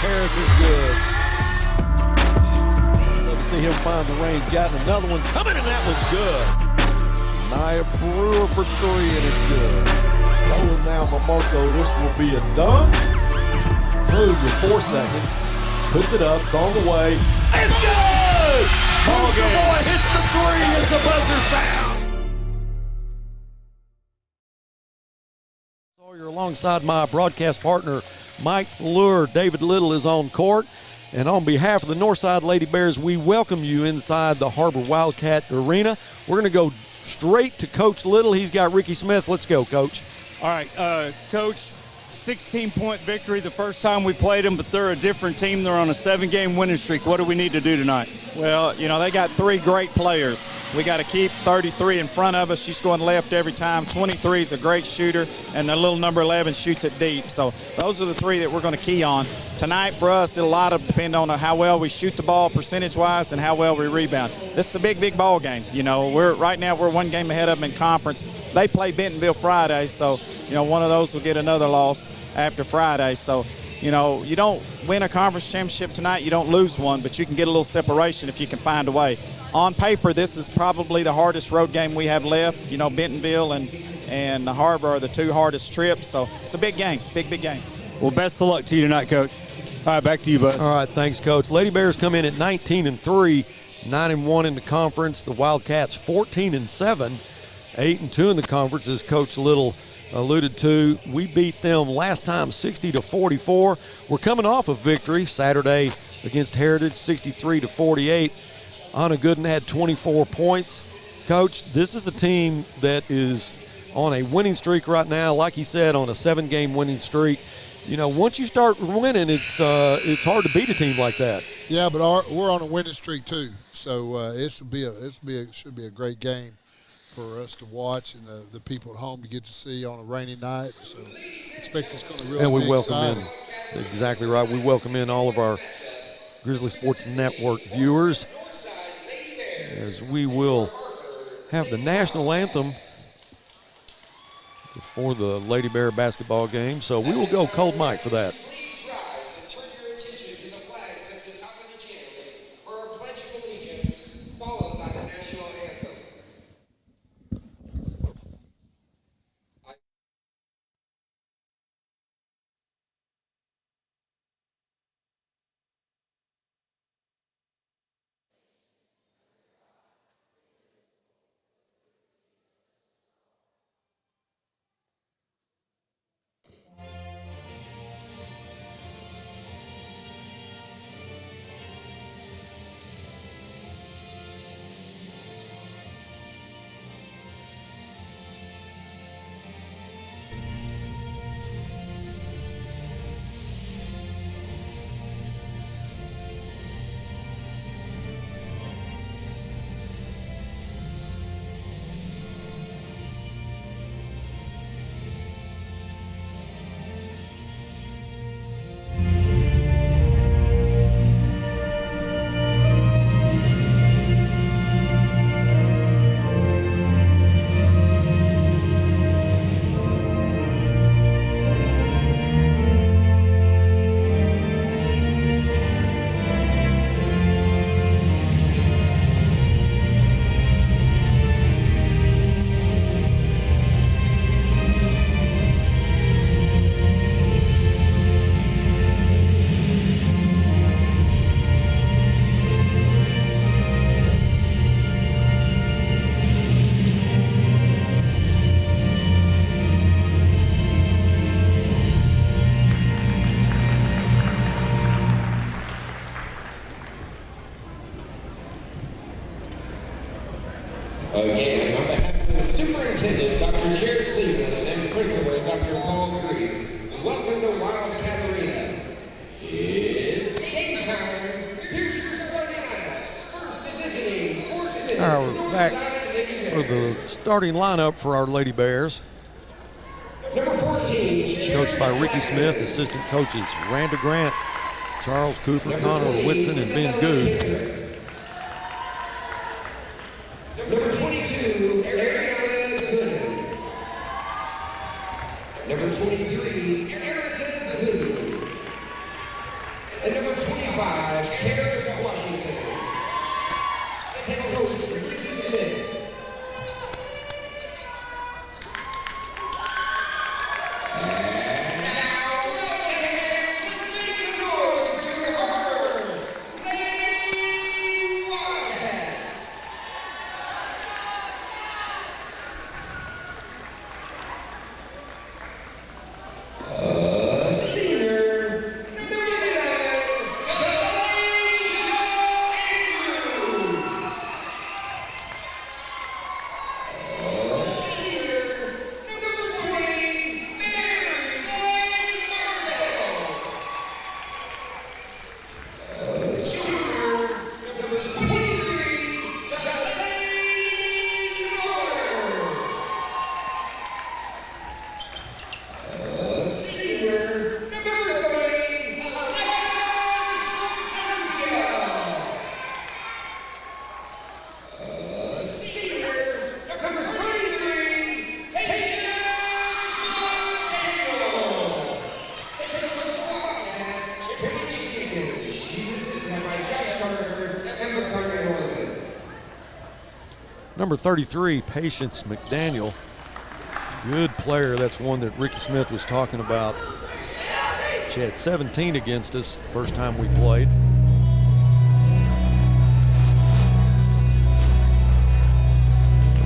Harris is good. Love to see him find the range. Got another one coming, and that one's good. Nia Brewer for three, and it's good. Stolen now by Marco. This will be a dunk. Moved with 4 seconds. Puts it up. It's on the way. It's good! Monster Boy hits the three as the buzzer sound. So you're alongside my broadcast partner, Mike Fleur. David Little is on court. And on behalf of the Northside Lady Bears, we welcome you inside the Har-Ber Wildcat Arena. We're going to go straight to Coach Little. He's got Ricky Smith. Let's go, Coach. All right, Coach, 16-point victory the first time we played them, but they're a different team. They're on a 7-game winning streak. What do we need to do tonight? Well, you know, they got 3 great players. We got to keep 33 in front of us. She's going left every time. 23 is a great shooter, and the little number 11 shoots it deep. So those are the 3 that we're going to key on. Tonight, for us, it'll a lot of depend on how well we shoot the ball percentage-wise and how well we rebound. This is a big, big ball game. You know, right now we're 1 game ahead of them in conference. They play Bentonville Friday, so, you know, one of those will get another loss after Friday. So, you know, you don't win a conference championship tonight, you don't lose one, but you can get a little separation if you can find a way. On paper, this is probably the hardest road game we have left. You know, Bentonville and the Har-Ber are the 2 hardest trips, so it's a big game, big, big game. Well, best of luck to you tonight, Coach. All right, back to you, Buzz. All right, thanks, Coach. Lady Bears come in at 19-3, 9-1 in the conference. The Wildcats 14-7, 8-2 in the conference, as Coach Little alluded to. We beat them last time 60-44. We're coming off a victory Saturday against Heritage, 63-48. Anna Gooden had 24 points. Coach, this is a team that is on a winning streak right now. Like he said, on a 7-game winning streak. You know, once you start winning, it's hard to beat a team like that. Yeah, but we're on a winning streak too. So it should be a great game for us to watch and the people at home to get to see on a rainy night. So expect it's going to really be exciting. Exactly right. We welcome in all of our Grizzly Sports Network viewers as we will have the national anthem before the Lady Bear basketball game. So we will go cold mic for that. Again, on behalf of the Superintendent, Dr. Jared Cleveland, and Principal, Dr. Paul Green, welcome to Wildcat Arena. It's game time. Here's the first visiting force. All right, we're back for the starting lineup for our Lady Bears. Number 14, Coached by Ricky Smith, assistant coaches Randa Grant, Charles Cooper, Connor Whitson, and Ben Good. Number 22, Ariana Good. Number 23, Erica Good. Senior, number 11, Number 33, Patience McDaniel. Good player. That's one that Ricky Smith was talking about. She had 17 against us first time we played.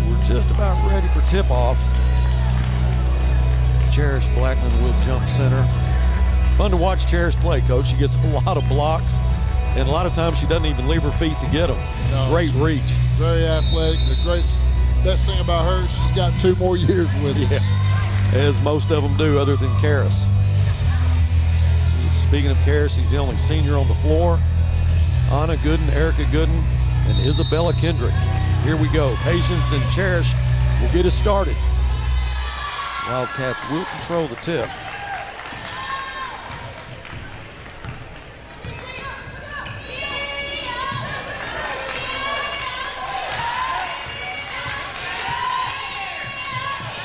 We're just about ready for tip-off. Cherish Blackman will jump center. Fun to watch Cherish play, Coach. She gets a lot of blocks, and a lot of times she doesn't even leave her feet to get them. No, great reach. Very athletic. The best thing about her, she's got 2 more years with us. Yeah, as most of them do, other than Karis. Speaking of Karis, he's the only senior on the floor. Anna Gooden, Erica Gooden, and Isabella Kendrick. Here we go. Patience and Cherish will get us started. Wildcats will control the tip.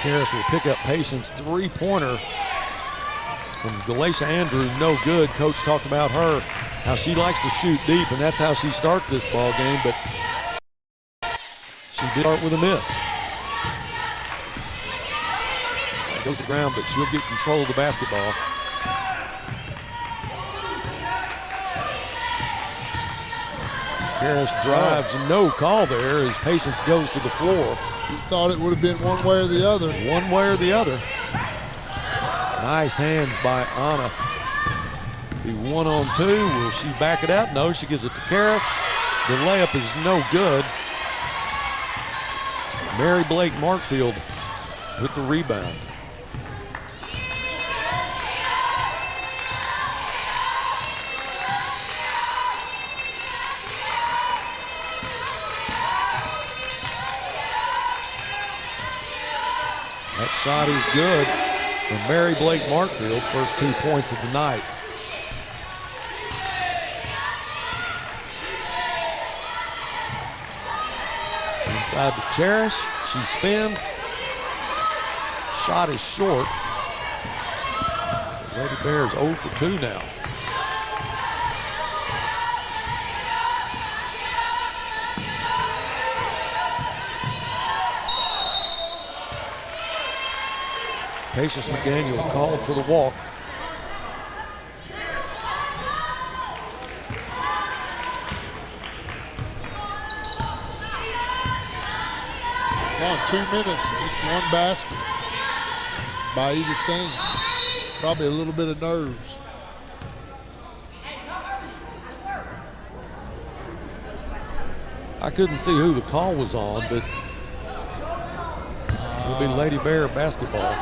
Karis will pick up Patience. 3-pointer from Galatia Andrew, no good. Coach talked about her, how she likes to shoot deep, and that's how she starts this ball game, but she did start with a miss. It goes to the ground, but she'll get control of the basketball. Karis drives, no call there as Patience goes to the floor. You thought it would have been one way or the other. One way or the other. Nice hands by Anna. Be 1-on-2. Will she back it out? No, she gives it to Karis. The layup is no good. Mary Blake Markfield with the rebound. That shot is good from Mary Blake Markfield, first 2 points of the night. Inside to Cherish, she spins. Shot is short. So Lady Bears 0 for 2 now. Patience McDaniel called for the walk. Come on, 2 minutes, just one basket by either team. Probably a little bit of nerves. I couldn't see who the call was on, but it'll be Lady Bear basketball.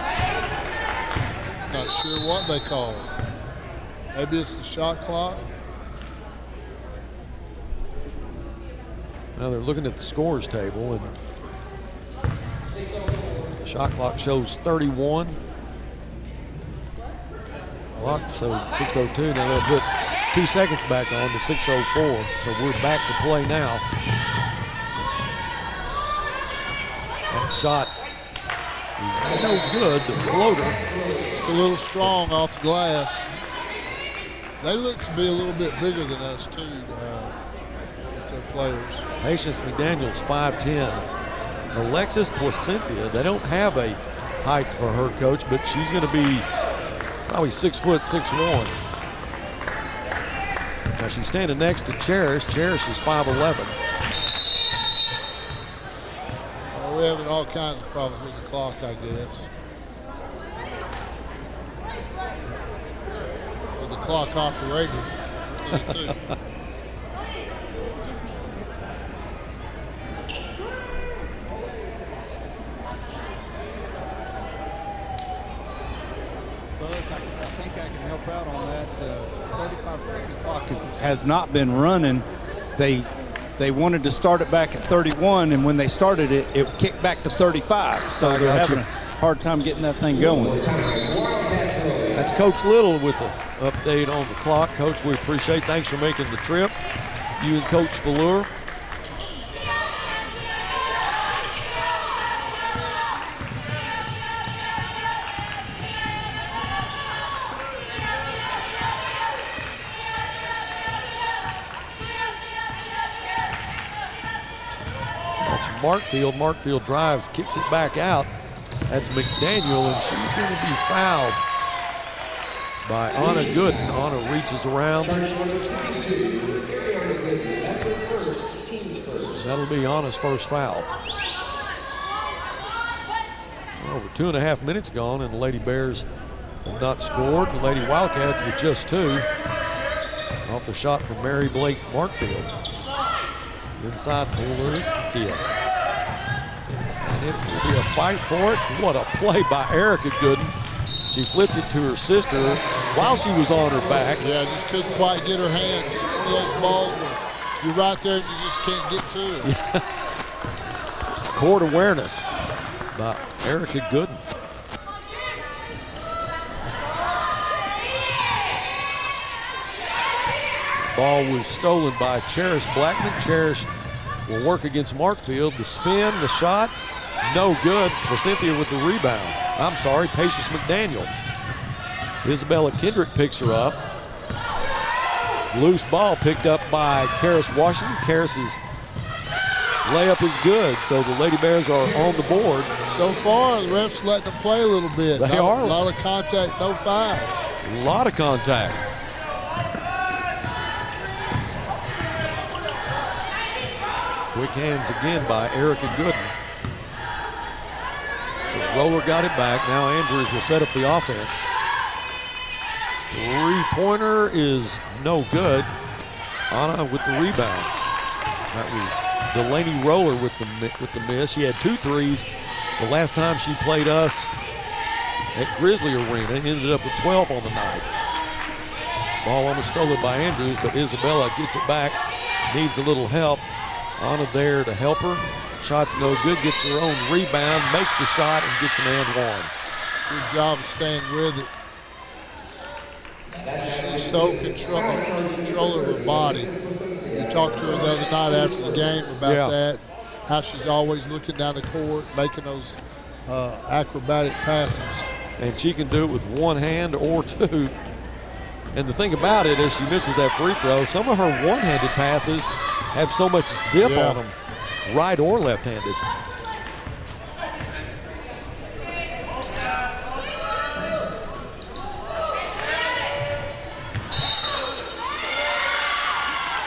Not sure what they called. Maybe it's the shot clock. Now they're looking at the scores table, and the shot clock shows 31. Clock, so 6:02. Now they'll put 2 seconds back on to 6:04. So we're back to play now. That shot is no good. The floater. Just a little strong off the glass. They look to be a little bit bigger than us too, with their players. Patience McDaniel's 5'10". Alexis Placentia, they don't have a height for her, Coach, but she's going to be probably 6'6'1". Now she's standing next to Cherish. Cherish is 5'11". We're having all kinds of problems with the clock, I guess. clock operator too. I think I can help out on that. 35-second clock has not been running. They wanted to start it back at 31, and when they started it, it kicked back to 35. So they're having a hard time getting that thing going. That's Coach Little with the update on the clock. Coach, we appreciate. Thanks for making the trip. You and Coach Fallure. Markfield. Markfield drives, kicks it back out. That's McDaniel, and she's going to be fouled by Anna Gooden. Anna reaches around. That'll be Anna's first foul. Over 2.5 minutes gone, and the Lady Bears have not scored. The Lady Wildcats with just 2 off the shot from Mary Blake Markfield. Inside Palencia. And it will be a fight for it. What a play by Erica Gooden. She flipped it to her sister while she was on her back. Yeah, just couldn't quite get her hands. One of those balls where you're right there and you just can't get to it. Court awareness by Erica Gooden. Ball was stolen by Cherish Blackman. Cherish will work against Markfield. The spin, the shot, no good. Placentia with the rebound. I'm sorry, Patience McDaniel. Isabella Kendrick picks her up. Loose ball picked up by Karis Washington. Karis's layup is good, so the Lady Bears are on the board. So far, the refs letting them play a little bit. They are. A lot of contact, no fouls. A lot of contact. Quick hands again by Erica Gooden. The roller got it back. Now Andrews will set up the offense. Three-pointer is no good. Anna with the rebound. That was Delaney Roller with the miss. She had 2 threes the last time she played us at Grizzly Arena. Ended up with 12 on the night. Ball almost stolen by Andrews, but Isabella gets it back. Needs a little help. Anna there to help her. Shot's no good, gets her own rebound, makes the shot, and gets an and one. Good job of staying with it. She's so control of her body. We talked to her the other night after the game about that, how she's always looking down the court, making those acrobatic passes. And she can do it with one hand or 2. And the thing about it is she misses that free throw. Some of her one-handed passes have so much zip on them, right or left-handed.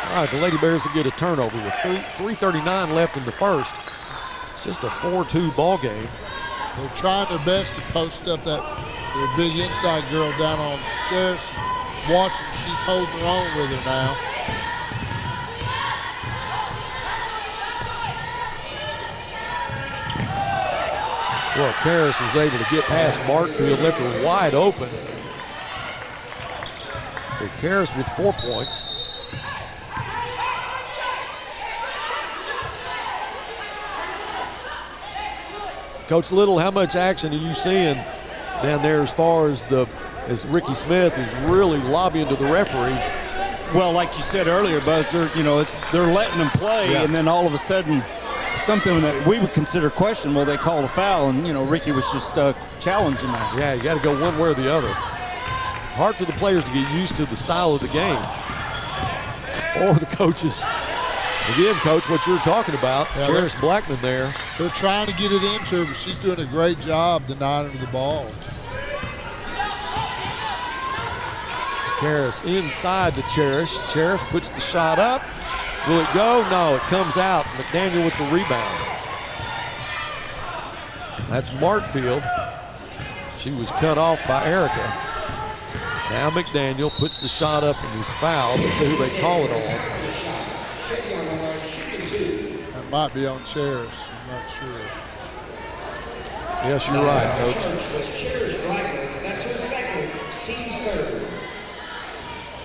All right, the Lady Bears will get a turnover with 3:39 left in the first. It's just a 4-2 ball game. They're trying their best to post up their big inside girl down on Cherish. Watching, she's holding her own with her now. Well, Karis was able to get past Markfield, left her wide open. So Karis with 4 points. Coach Little, how much action are you seeing down there as far as Ricky Smith is really lobbying to the referee? Well, like you said earlier, Buzz, they're letting them play, and then all of a sudden, something that we would consider questionable, they call a foul, and Ricky was just challenging that. Yeah, you got to go one way or the other. Hard for the players to get used to the style of the game, or the coaches. Again, Coach, what you're talking about, Cherish Blackman there. They're trying to get it into her, but she's doing a great job denying her the ball. Karis inside to Cherish. Cherish puts the shot up. Will it go? No, it comes out. McDaniel with the rebound. That's Markfield. She was cut off by Erica. Now McDaniel puts the shot up and he's fouled. Let's see who they call it on. That might be on Cherish. I'm not sure. Yes, you're right, Coach.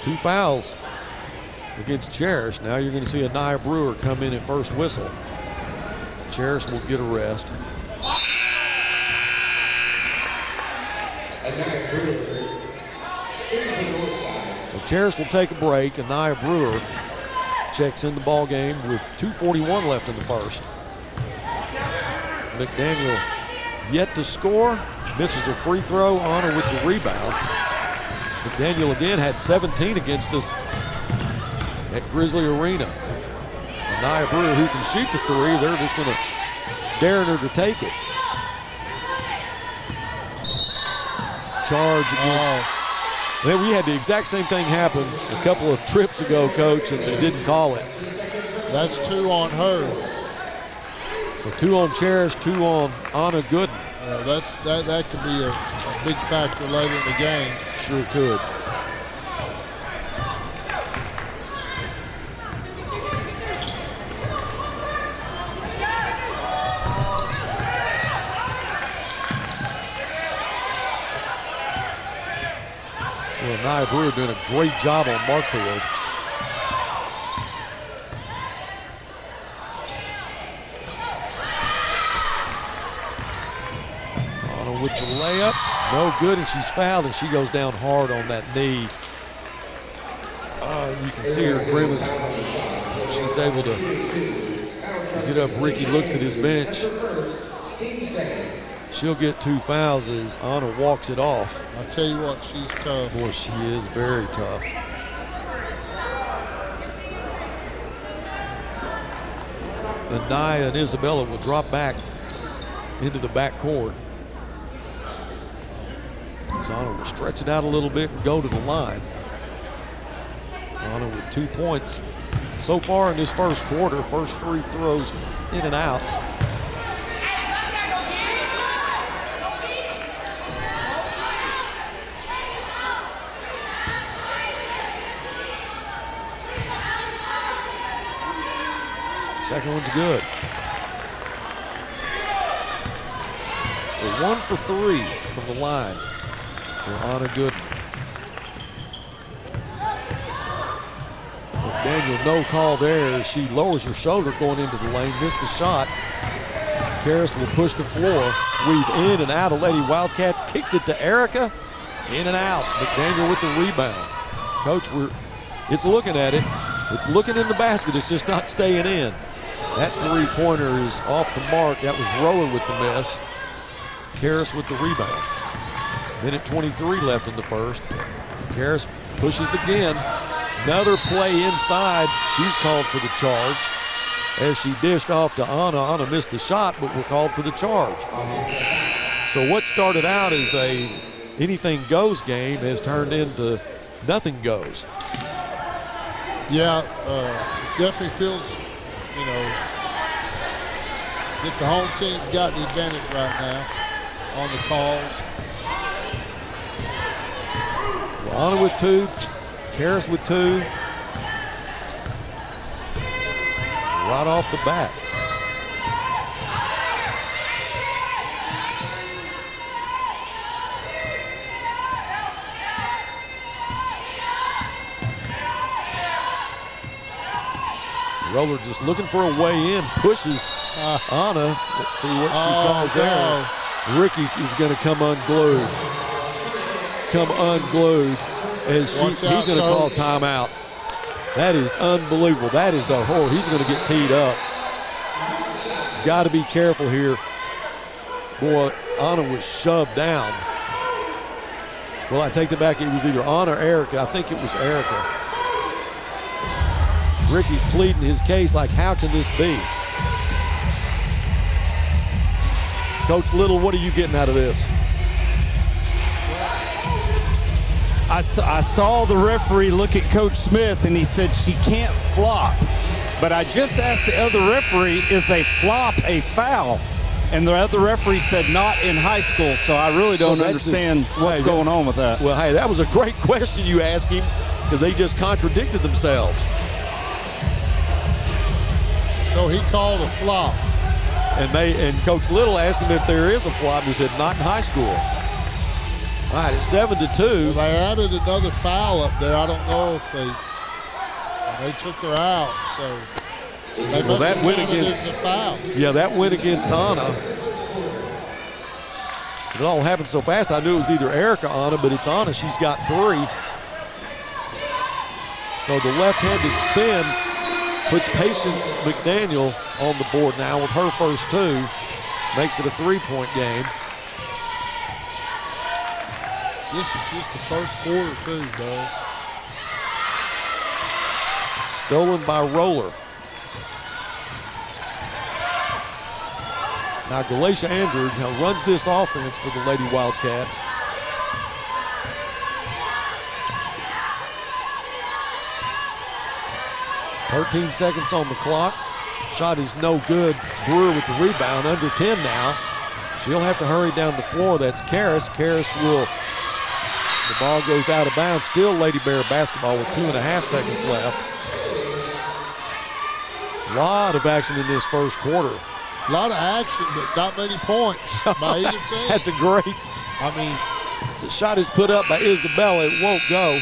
Two fouls against Cherish. Now you're going to see Anaya Brewer come in at first whistle. Cherish will get a rest. So Cherish will take a break. Anaya Brewer checks in the ball game with 2:41 left in the first. McDaniel yet to score. Misses a free throw. Anna with the rebound. McDaniel again had 17 against us at Grizzly Arena. Anaya Brewer, who can shoot the three, they're just going to dare her to take it. Charge against. Then we had the exact same thing happen a couple of trips ago, Coach, and they didn't call it. That's 2 on her. So 2 on Cherish, 2 on Anna Gooden. That could be a big factor later in the game. Sure could. Well, Anaya Brewer doing a great job on Markfield. With the layup, no good, and she's fouled, and she goes down hard on that knee. You can see her grimace. She's able to get up. Ricky looks at his bench. She'll get 2 fouls as Anna walks it off. I tell you what, she's tough. Boy, she is very tough. And Nia and Isabella will drop back into the backcourt. Anna will stretch it out a little bit and go to the line. Anna with 2 points so far in this first quarter. First free throws in and out. Second one's good. So 1 for 3 from the line for Anna Gooden. McDaniel, no call there. She lowers her shoulder going into the lane, missed the shot. Karras will push the floor, weave in and out of Lady Wildcats, kicks it to Erica, in and out. McDaniel with the rebound. Coach, it's looking at it. It's looking in the basket, it's just not staying in. That three-pointer is off the mark. That was Roller with the miss. Karras with the rebound. Minute 23 left in the first. Karras pushes again. Another play inside. She's called for the charge. As she dished off to Anna. Anna missed the shot, but we're called for the charge. So what started out as a anything goes game has turned into nothing goes. Yeah, definitely feels, that the home team's got the advantage right now on the calls. Well, Anna with 2, Karras with 2. Right off the bat. Roller just looking for a way in, pushes Anna. Let's see what she calls there. Ricky is going to come unglued. As he's going to call timeout. That is unbelievable. That is a horror. He's going to get teed up. Got to be careful here. Boy, Anna was shoved down. Well, I take that back. It was either Anna or Erica. I think it was Erica. Ricky's pleading his case like, how can this be? Coach Little, what are you getting out of this? I saw the referee look at Coach Smith and he said she can't flop. But I just asked the other referee, is a flop a foul? And the other referee said not in high school, so I really don't understand what's going on with that. Well, hey, that was a great question you asked him because they just contradicted themselves. So he called a flop. And Coach Little asked him if there is a flop. He said not in high school. All right, it's 7-2. They added another foul up there. I don't know if they took her out, so they must that have went counted against as a foul. Yeah, that went against Anna. It all happened so fast. I knew it was either Erica or Anna, but it's Anna. She's got 3. So the left-handed spin puts Patience McDaniel on the board now with her first 2. Makes it a 3-point game. This is just the first quarter, too, Buzz. Stolen by Roller. Now Galatia Andrew runs this offense for the Lady Wildcats. "13 seconds on the clock. Shot is no good. Brewer with the rebound, under 10 now. She'll have to hurry down the floor. That's Karras. Karras will, the ball goes out of bounds. Still Lady Bear basketball with 2.5 seconds left. A lot of action in this first quarter. A lot of action, but not many points by either team. That's a great, I mean, the shot is put up by Isabella. It won't go.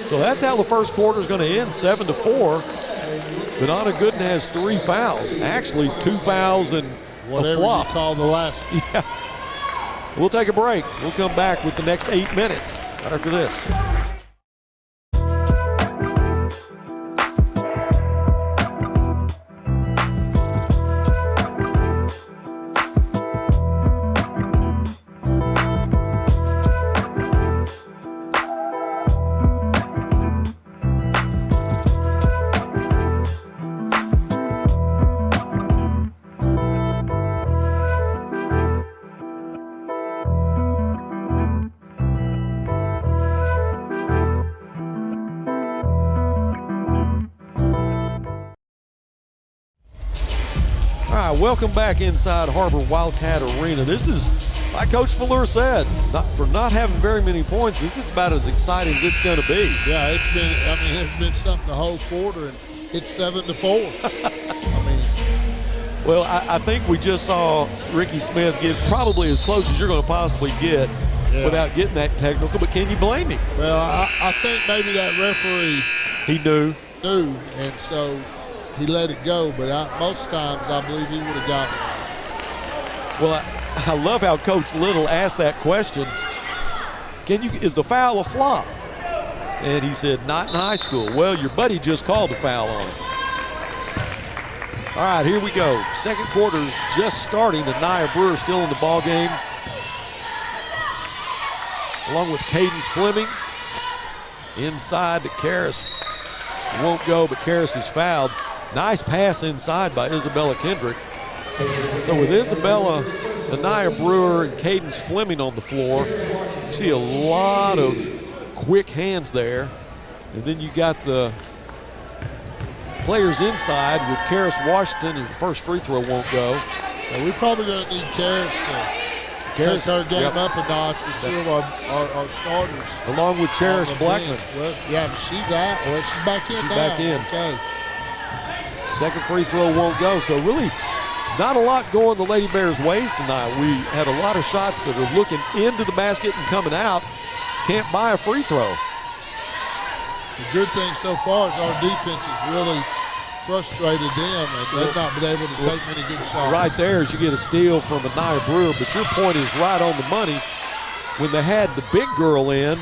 So that's how the first quarter is going to end, 7-4. But Anna Gooden has 3 fouls. Actually, 2 fouls and whatever a flop. You call the last. Yeah. We'll take a break. We'll come back with the next 8 minutes right after this. Welcome back inside Har-Ber Wildcat Arena. This is, like Coach Fuller said, for not having very many points, this is about as exciting as it's going to be. Yeah, it's been something the whole quarter, and it's 7-4. Well, I think we just saw Ricky Smith get probably as close as you're going to possibly get without getting that technical, but can you blame him? Well, I think maybe that referee, he knew, and so he let it go, but most times I believe he would have gotten it. Well, I love how Coach Little asked that question. Is the foul a flop? And he said, not in high school. Well, your buddy just called a foul on it. All right, here we go. Second quarter just starting. Anaya Brewer still in the ball game, along with Cadence Fleming. Inside to Karras. Won't go, but Karras is fouled. Nice pass inside by Isabella Kendrick. So with Isabella, Anaya Brewer, and Cadence Fleming on the floor, you see a lot of quick hands there. And then you got the players inside with Karras Washington, and the first free throw won't go. Well, we're probably going to need Karras to take our game up a notch with 2 of our starters. Along with Cherish Blackman. Well, yeah, but she's out. Well, she's back in now. Back in. Okay. Second free throw won't go. So really not a lot going the Lady Bears' ways tonight. We had a lot of shots that are looking into the basket and coming out. Can't buy a free throw. The good thing so far is our defense has really frustrated them, and they've not been able to take many good shots. Right there is you get a steal from Anaya Brewer, but your point is right on the money. When they had the big girl in,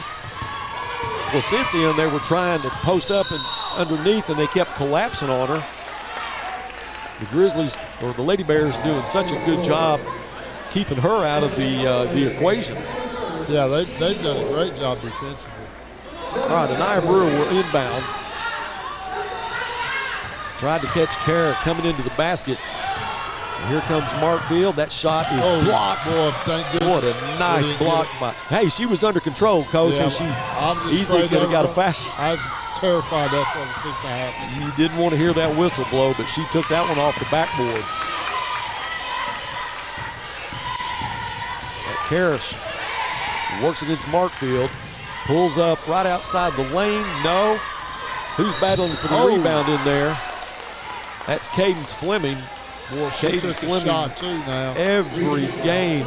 Placencia, and they were trying to post up and underneath, and they kept collapsing on her. The Grizzlies, or the Lady Bears, doing such a good job keeping her out of the equation. Yeah, they've done a great job defensively. All right, Anaya Brewer will inbound. Tried to catch Kara coming into the basket. So here comes Markfield. That shot is blocked. Boy, thank goodness. What a nice block by. Hey, she was under control, Coach, and she easily could have got a foul. I was terrified that's what was fixing to happen. You didn't want to hear that whistle blow, but she took that one off the backboard. Karras works against Markfield. Pulls up right outside the lane. No. Who's battling for the rebound in there? That's Cadence Fleming. Boy, she took a shot too now. Every game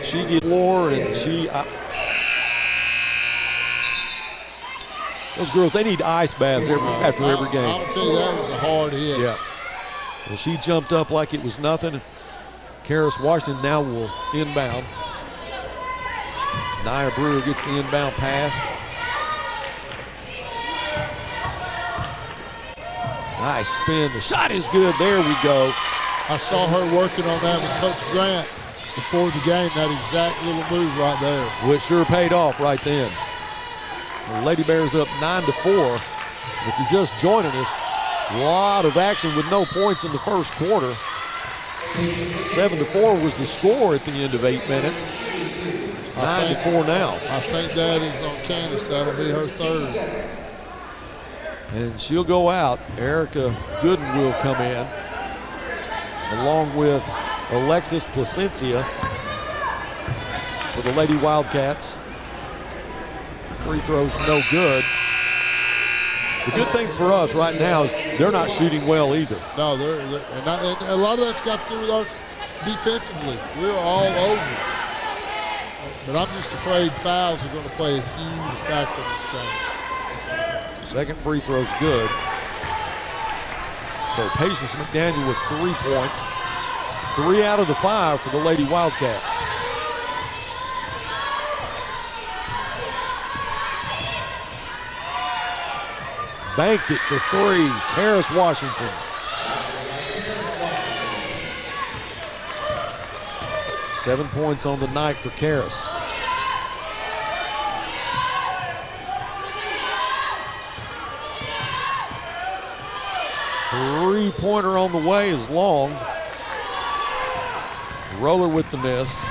she gets floor and those girls, they need ice baths after every game. I'll tell you, that was a hard hit. Yeah. Well, she jumped up like it was nothing. Karras Washington now will inbound. Nia Brewer gets the inbound pass. Nice spin. The shot is good. There we go. I saw her working on that with Coach Grant before the game, that exact little move right there. Which sure paid off right then. The Lady Bears up 9-4. If you're just joining us, a lot of action with no points in the first quarter. 7-4 was the score at the end of 8 minutes. 9-4 now. I think that is on Candace. That'll be her third. And she'll go out. Erica Gooden will come in, along with Alexis Placencia for the Lady Wildcats. Free throw's no good. The good thing for us right now is they're not shooting well either. No, and a lot of that's got to do with our defensively. We're all over. But I'm just afraid fouls are going to play a huge factor in this game. Second free throw's good. So Patience McDaniel with 3 points. 3 out of the 5 for the Lady Wildcats. Banked it for 3, Karras Washington. Seven points on the night for Karras. Three-pointer on the way is Long. Roller with the miss.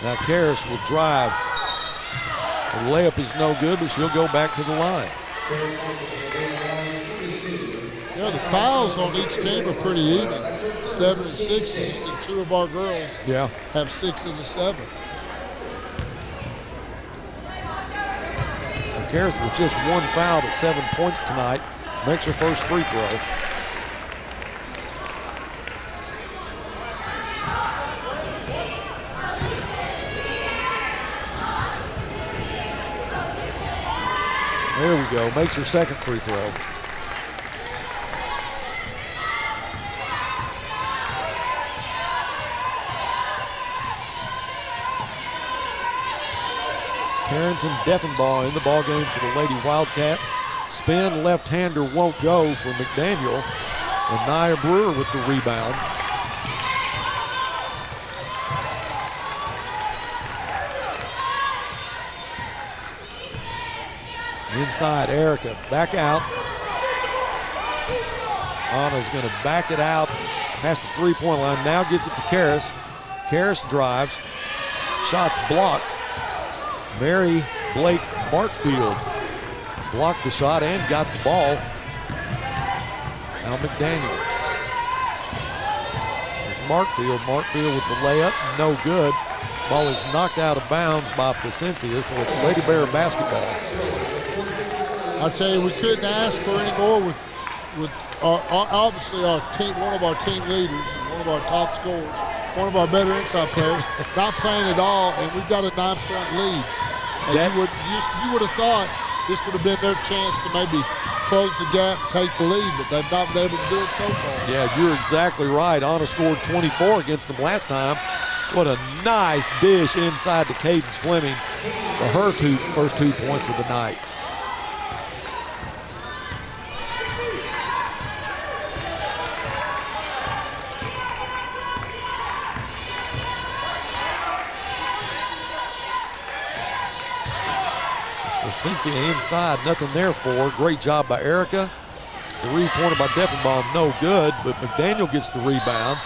Now Karras will drive. The layup is no good, but she'll go back to the line. Yeah, the fouls on each team are pretty even. 7 and 6, just that 2 of our girls have 6 of the 7. So Karras with just 1 foul at 7 points tonight makes her first free throw. There we go, makes her second free throw. Carrington Deffenbaugh in the ballgame for the Lady Wildcats. Spin left-hander won't go for McDaniel. And Nia Brewer with the rebound. Inside, Erica, back out. Anna's going to back it out past the three-point line. Now gets it to Karras. Karras drives. Shots blocked. Mary Blake Markfield blocked the shot and got the ball. Now McDaniel. There's Markfield. Markfield with the layup, no good. Ball is knocked out of bounds by Placencia, so it's Lady Bear basketball. I tell you, we couldn't ask for any more with obviously our team, one of our team leaders and one of our top scorers, one of our better inside players, not playing at all, and we've got a 9-point lead. And you would have thought this would have been their chance to maybe close the gap and take the lead, but they've not been able to do it so far. Yeah, you're exactly right. Anna scored 24 against them last time. What a nice dish inside to Cadence Fleming for her first 2 points of the night. Placencia inside, nothing there for. Great job by Erica. Three-pointer by Deffenbaugh, no good, but McDaniel gets the rebound.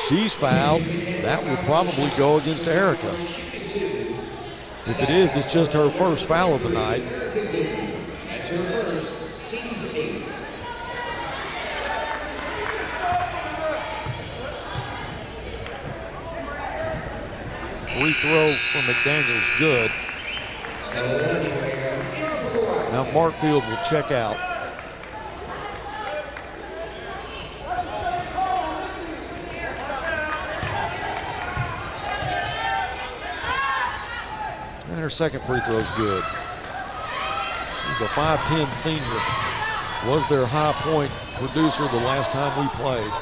She's fouled. That will probably go against Erica. If it is, it's just her first foul of the night. Free throw from McDaniel's good. Now Martfield will check out. And her second free throw is good. He's a 5'10" senior. Was their high point producer the last time we played.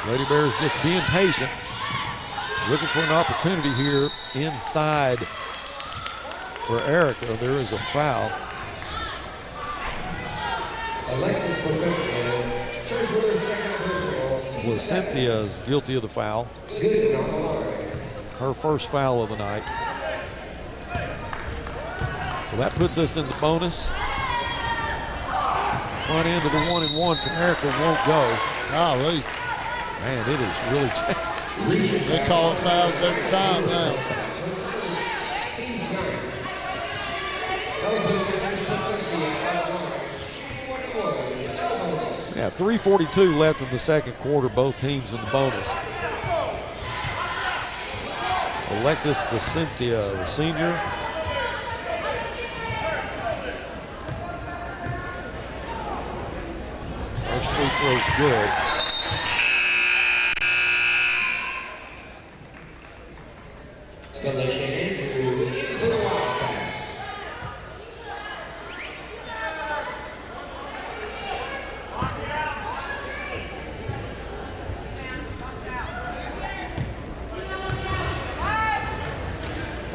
Lady Bears just being patient, looking for an opportunity here inside for Erica. There is a foul. Well, Cynthia is guilty of the foul. Her first foul of the night. So that puts us in the bonus. Front end of the 1-and-1 from Erica won't go. Golly. Man, it has really changed. They call fouls every time now. Yeah, 3:42 left in the second quarter, both teams in the bonus. Alexis Placencia, the senior. First free throw's good.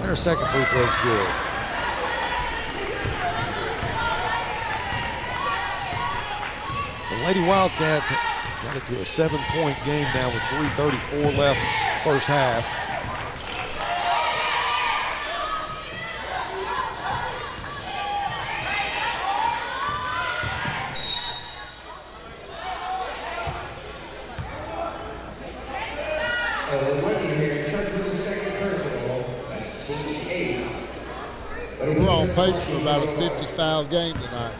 Her second free throw is good. The Lady Wildcats got it to a 7-point game now with 3:34 left first half. We're on pace for about a 50 foul game tonight.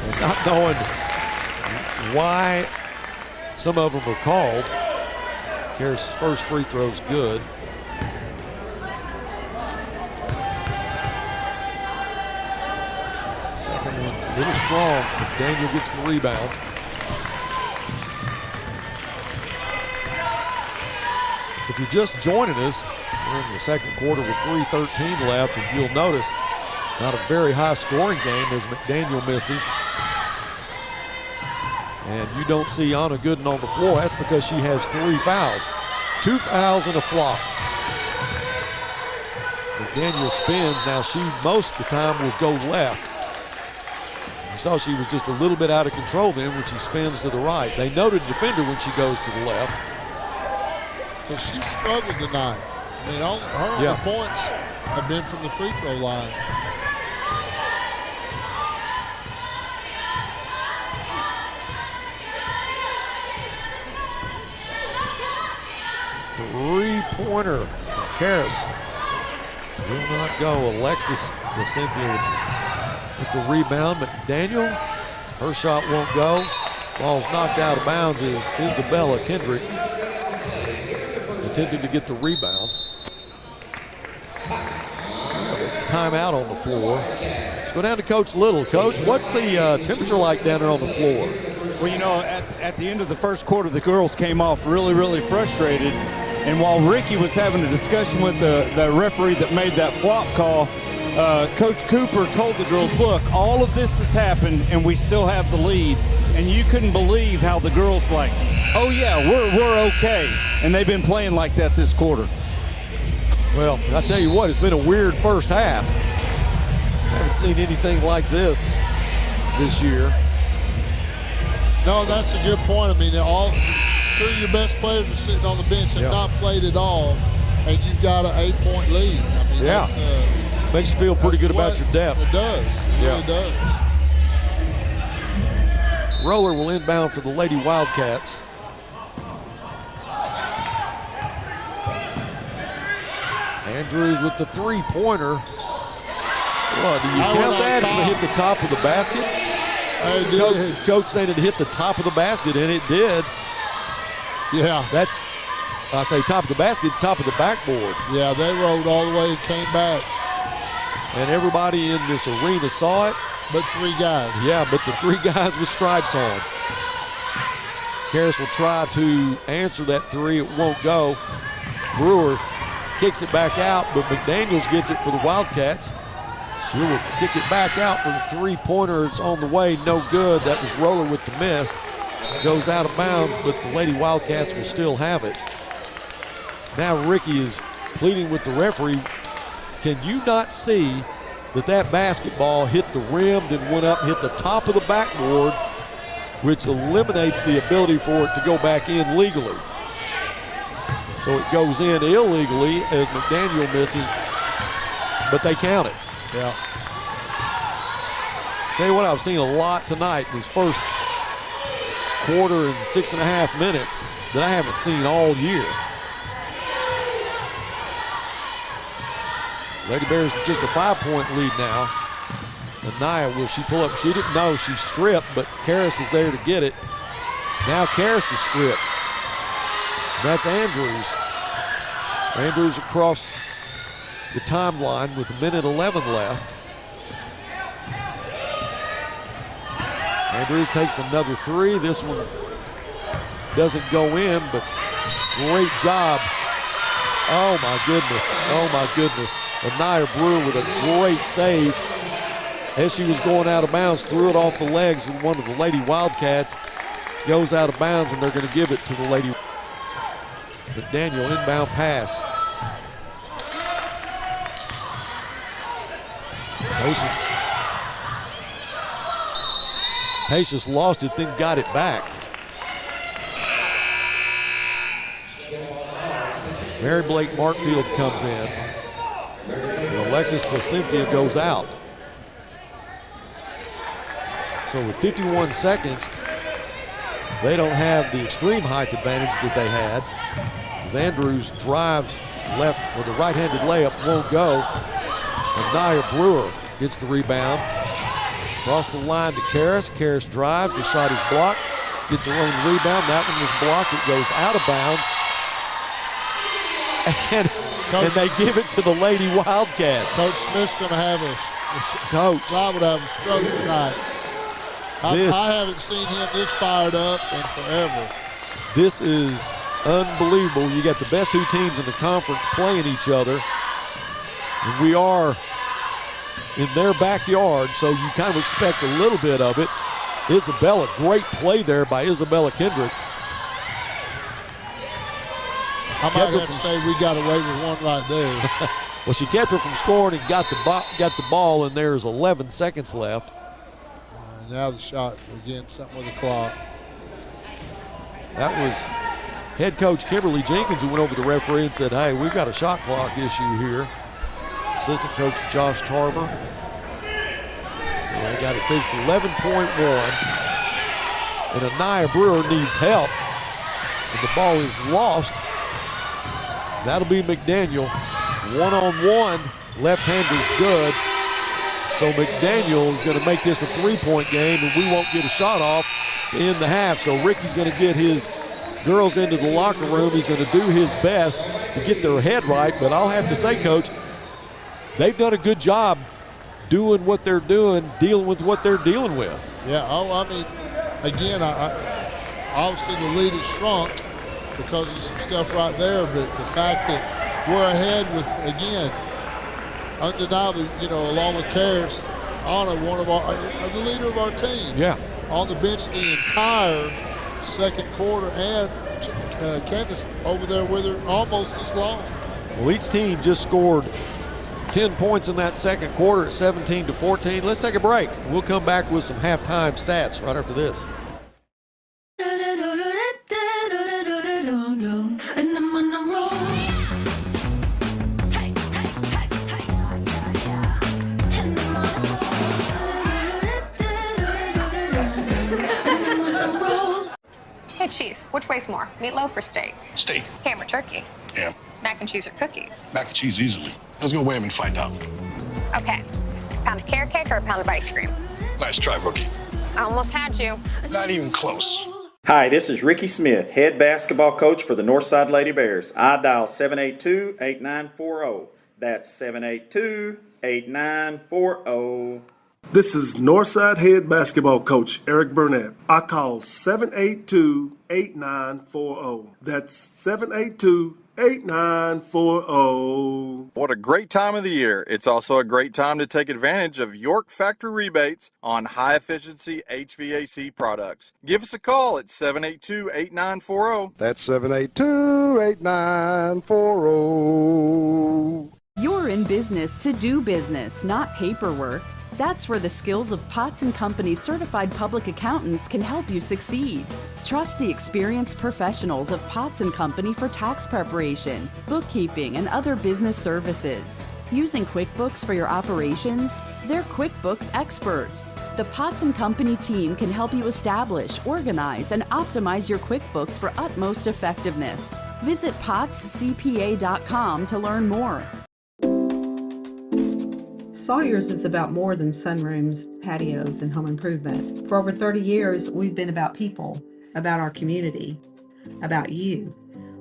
And not knowing why some of them are called. Karis' first free throw's good. Second one a little strong, but Daniel gets the rebound. If you're just joining us, we're in the second quarter with 3:13 left, and you'll notice not a very high scoring game as McDaniel misses. And you don't see Anna Gooden on the floor. That's because she has 3 fouls. 2 fouls and a flop. McDaniel spins. Now she, most of the time, will go left. You saw she was just a little bit out of control then when she spins to the right. They noted defender when she goes to the left. Because she struggled tonight. I mean, her only points have been from the free throw line. Three-pointer from Karis. Will not go. Alexis Cynthia with the rebound. McDaniel, her shot won't go. Ball's knocked out of bounds is Isabella Kendrick. Attempted to get the rebound. Timeout on the floor. Let's go down to Coach Little. Coach, what's the temperature like down there on the floor? Well, you know, at the end of the first quarter, the girls came off really, really frustrated. And while Ricky was having a discussion with the referee that made that flop call, Coach Cooper told the girls, look, all of this has happened and we still have the lead. And you couldn't believe how the girls like, oh yeah, we're okay. And they've been playing like that this quarter. Well, I tell you what, it's been a weird first half. I haven't seen anything like this year. No, that's a good point. I mean, all 3 of your best players are sitting on the bench and not played at all, and you've got an 8-point lead. I mean, that's, makes you feel pretty good about your depth. It does. It really does. Roller will inbound for the Lady Wildcats. Andrews with the three-pointer. What, do you count that if it hit the top of the basket? It did. Coach saying it hit the top of the basket, and it did. Yeah. That's, I say top of the basket, top of the backboard. Yeah, they rolled all the way and came back. And everybody in this arena saw it. But 3 guys. Yeah, but the 3 guys with stripes on. Karras will try to answer that three. It won't go. Brewer kicks it back out, but McDaniels gets it for the Wildcats. She will kick it back out for the three-pointer. It's on the way, no good. That was Roller with the miss. Goes out of bounds, but the Lady Wildcats will still have it. Now Ricky is pleading with the referee. Can you not see that basketball hit the rim, then went up and hit the top of the backboard, which eliminates the ability for it to go back in legally. So it goes in illegally as McDaniel misses, but they count it. Yeah. Tell you what, I've seen a lot tonight in this first quarter and 6.5 minutes that I haven't seen all year. Lady Bears with just a 5-point lead now. Anaya, will she pull up and shoot it? No, she stripped, but Karras is there to get it. Now Karras is stripped. That's Andrews. Andrews across the timeline with 1:11 left. Andrews takes another three. This one doesn't go in, but great job. Oh my goodness, oh my goodness. Anaya Brewer with a great save. As she was going out of bounds, threw it off the legs, and one of the Lady Wildcats goes out of bounds, and they're going to give it to the Lady. McDaniel, inbound pass. Patience lost it, then got it back. Mary Blake Markfield comes in. And Alexis Placencia goes out. So with 51 seconds, they don't have the extreme height advantage that they had. As Andrews drives left with a right-handed layup, won't go. And Nia Brewer gets the rebound. Across the line to Karras. Karras drives, the shot is blocked. Gets her own rebound, that one was blocked, it goes out of bounds. And they give it to the Lady Wildcats. Coach Smith's going to have Rob would have a stroke tonight. I haven't seen him this fired up in forever. This is unbelievable. You got the best 2 teams in the conference playing each other. And we are in their backyard, so you kind of expect a little bit of it. Isabella, great play there by Isabella Kendrick. I might have to say we got away with one right there. Well, she kept her from scoring and got the ball, and there's 11 seconds left. Now the shot, again, something with the clock. That was head coach Kimberly Jenkins who went over to the referee and said, hey, we've got a shot clock issue here. Assistant coach Josh Tarver. They got it fixed, 11.1. And Anaya Brewer needs help. And the ball is lost. That'll be McDaniel. One-on-one, left-hander's good. So McDaniel is going to make this a 3-point game, and we won't get a shot off to end the half. So Ricky's going to get his girls into the locker room. He's going to do his best to get their head right. But I'll have to say, Coach, they've done a good job doing what they're doing, dealing with what they're dealing with. Yeah, I mean, again, obviously the lead has shrunk because of some stuff right there, but the fact that we're ahead with, again, undeniably, along with Karras, Anna, the leader of our team. Yeah. On the bench the entire second quarter, and Candace over there with her almost as long. Well, each team just scored 10 points in that second quarter at 17-14. Let's take a break. We'll come back with some halftime stats right after this. Hey, Chief, which weighs more, meatloaf or steak? Steak. Ham or turkey? Ham. Mac and cheese or cookies? Mac and cheese easily. Let's go weigh them and find out. Okay. Pound of carrot cake or a pound of ice cream? Nice try, rookie. I almost had you. Not even close. Hi, this is Ricky Smith, head basketball coach for the Northside Lady Bears. I dial 782-8940. That's 782-8940. This is Northside head basketball coach Eric Burnett. I call 782-8940. That's 782-8940. What a great time of the year. It's also a great time to take advantage of York factory rebates on high-efficiency HVAC products. Give us a call at 782-8940. That's 782-8940. You're in business to do business, not paperwork. That's where the skills of Potts & Company's certified public accountants can help you succeed. Trust the experienced professionals of Potts & Company for tax preparation, bookkeeping, and other business services. Using QuickBooks for your operations? They're QuickBooks experts. The Potts & Company team can help you establish, organize, and optimize your QuickBooks for utmost effectiveness. Visit pottscpa.com to learn more. Sawyer's is about more than sunrooms, patios, and home improvement. For over 30 years, we've been about people, about our community, about you.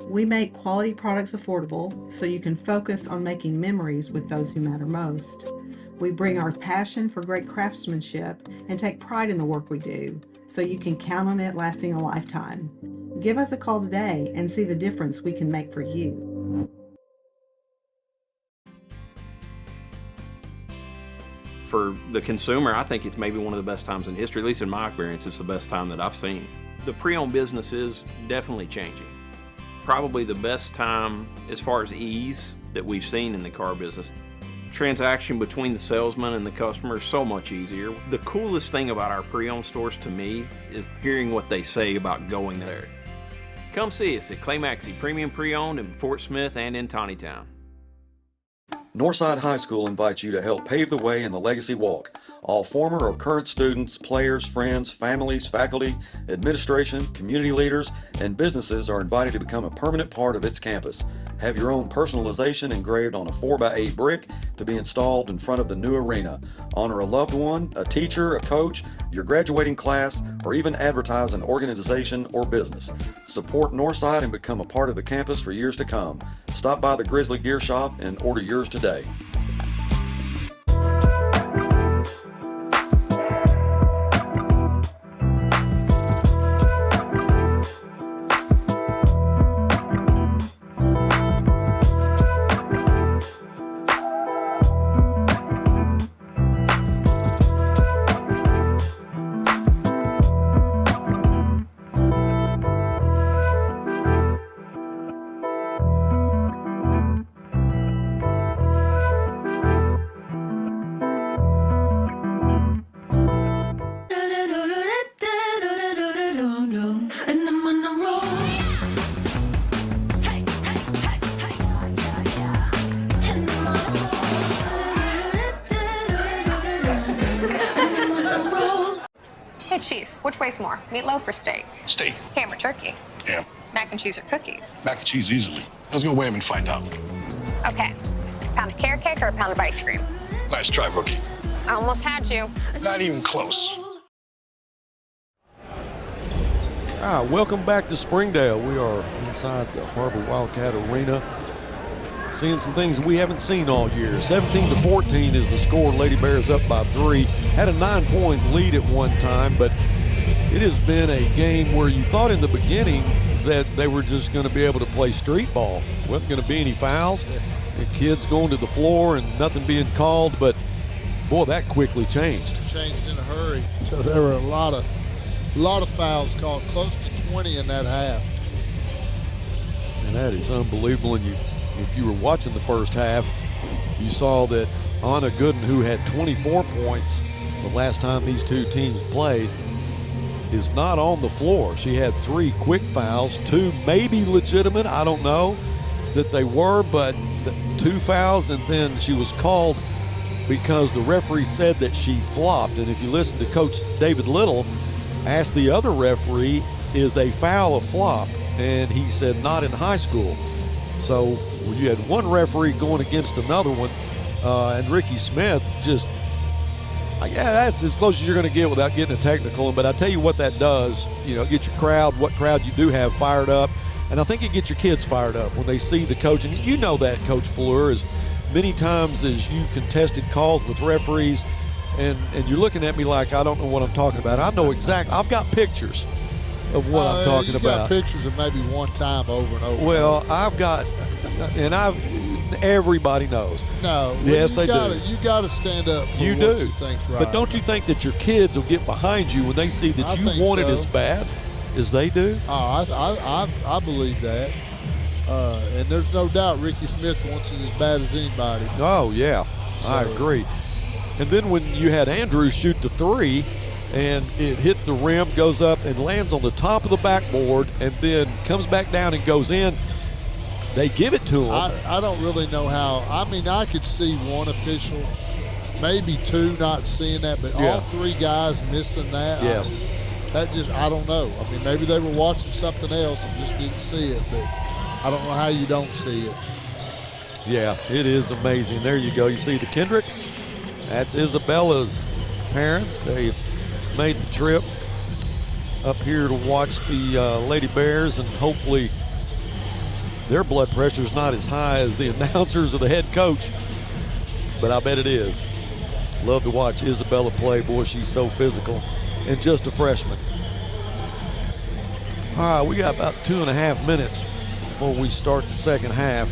We make quality products affordable so you can focus on making memories with those who matter most. We bring our passion for great craftsmanship and take pride in the work we do so you can count on it lasting a lifetime. Give us a call today and see the difference we can make for you. For the consumer, I think it's maybe one of the best times in history, at least in my experience, it's the best time that I've seen. The pre-owned business is definitely changing. Probably the best time as far as ease that we've seen in the car business. Transaction between the salesman and the customer is so much easier. The coolest thing about our pre-owned stores to me is hearing what they say about going there. Come see us at Clay Maxey Premium Pre-Owned in Fort Smith and in Tawnytown. Northside High School invites you to help pave the way in the Legacy Walk. All former or current students, players, friends, families, faculty, administration, community leaders, and businesses are invited to become a permanent part of its campus. Have your own personalization engraved on a 4x8 brick to be installed in front of the new arena. Honor a loved one, a teacher, a coach, your graduating class, or even advertise an organization or business. Support Northside and become a part of the campus for years to come. Stop by the Grizzly Gear Shop and order yours today. Chief, which weighs more, meatloaf or steak? Steak. Ham or turkey? Ham. Mac and cheese or cookies? Mac and cheese easily. Let's go weigh them and find out. Okay. Pound of carrot cake or a pound of ice cream? Nice try, rookie. I almost had you. Not even close. Welcome back to Springdale. We are inside the Har-Ber Wildcat Arena, seeing some things we haven't seen all year. 17-14 is the score. Lady Bears up by 3. Had a 9-point lead at one time, but it has been a game where you thought in the beginning that they were just going to be able to play street ball. Wasn't going to be any fouls. The kids going to the floor and nothing being called, but boy, that quickly changed. Changed in a hurry. So there were a lot of fouls called, close to 20 in that half. And that is unbelievable. And if you were watching the first half, you saw that Anna Gooden, who had 24 points the last time these two teams played, is not on the floor. She had 3 quick fouls, 2 maybe legitimate, I don't know that they were, but 2 fouls, and then she was called because the referee said that she flopped. And if you listen to Coach David Little, asked the other referee, is a foul a flop? And he said not in high school. So you had one referee going against another one, and Ricky Smith just, yeah, that's as close as you're going to get without getting a technical. But I tell you what that does, get your crowd, what crowd you do have fired up. And I think it gets your kids fired up when they see the coach. And you know that, Coach Fleur, as many times as you contested calls with referees, and you're looking at me like I don't know what I'm talking about. I know exactly. I've got pictures of what I'm talking about. Got pictures of maybe one time over and over. Well, I've got, and everybody knows. No. Yes, they do. You got to stand up for what you think's right. But don't you think that your kids will get behind you when they see that you want it as bad as they do? Oh, I believe that. And there's no doubt Ricky Smith wants it as bad as anybody. Oh, yeah. So. I agree. And then when you had Andrews shoot the three, and it hit the rim, goes up, and lands on the top of the backboard, and then comes back down and goes in, they give it to him. I don't really know how. I mean, I could see one official, maybe two not seeing that, but all three guys missing that. Yeah. I don't know. I mean, maybe they were watching something else and just didn't see it, but I don't know how you don't see it. Yeah, it is amazing. There you go. You see the Kendricks? That's Isabella's parents. They've made the trip up here to watch the Lady Bears, and hopefully their blood pressure is not as high as the announcers or the head coach, but I bet it is. Love to watch Isabella play. Boy, she's so physical, and just a freshman. All right, we got about 2.5 minutes before we start the second half.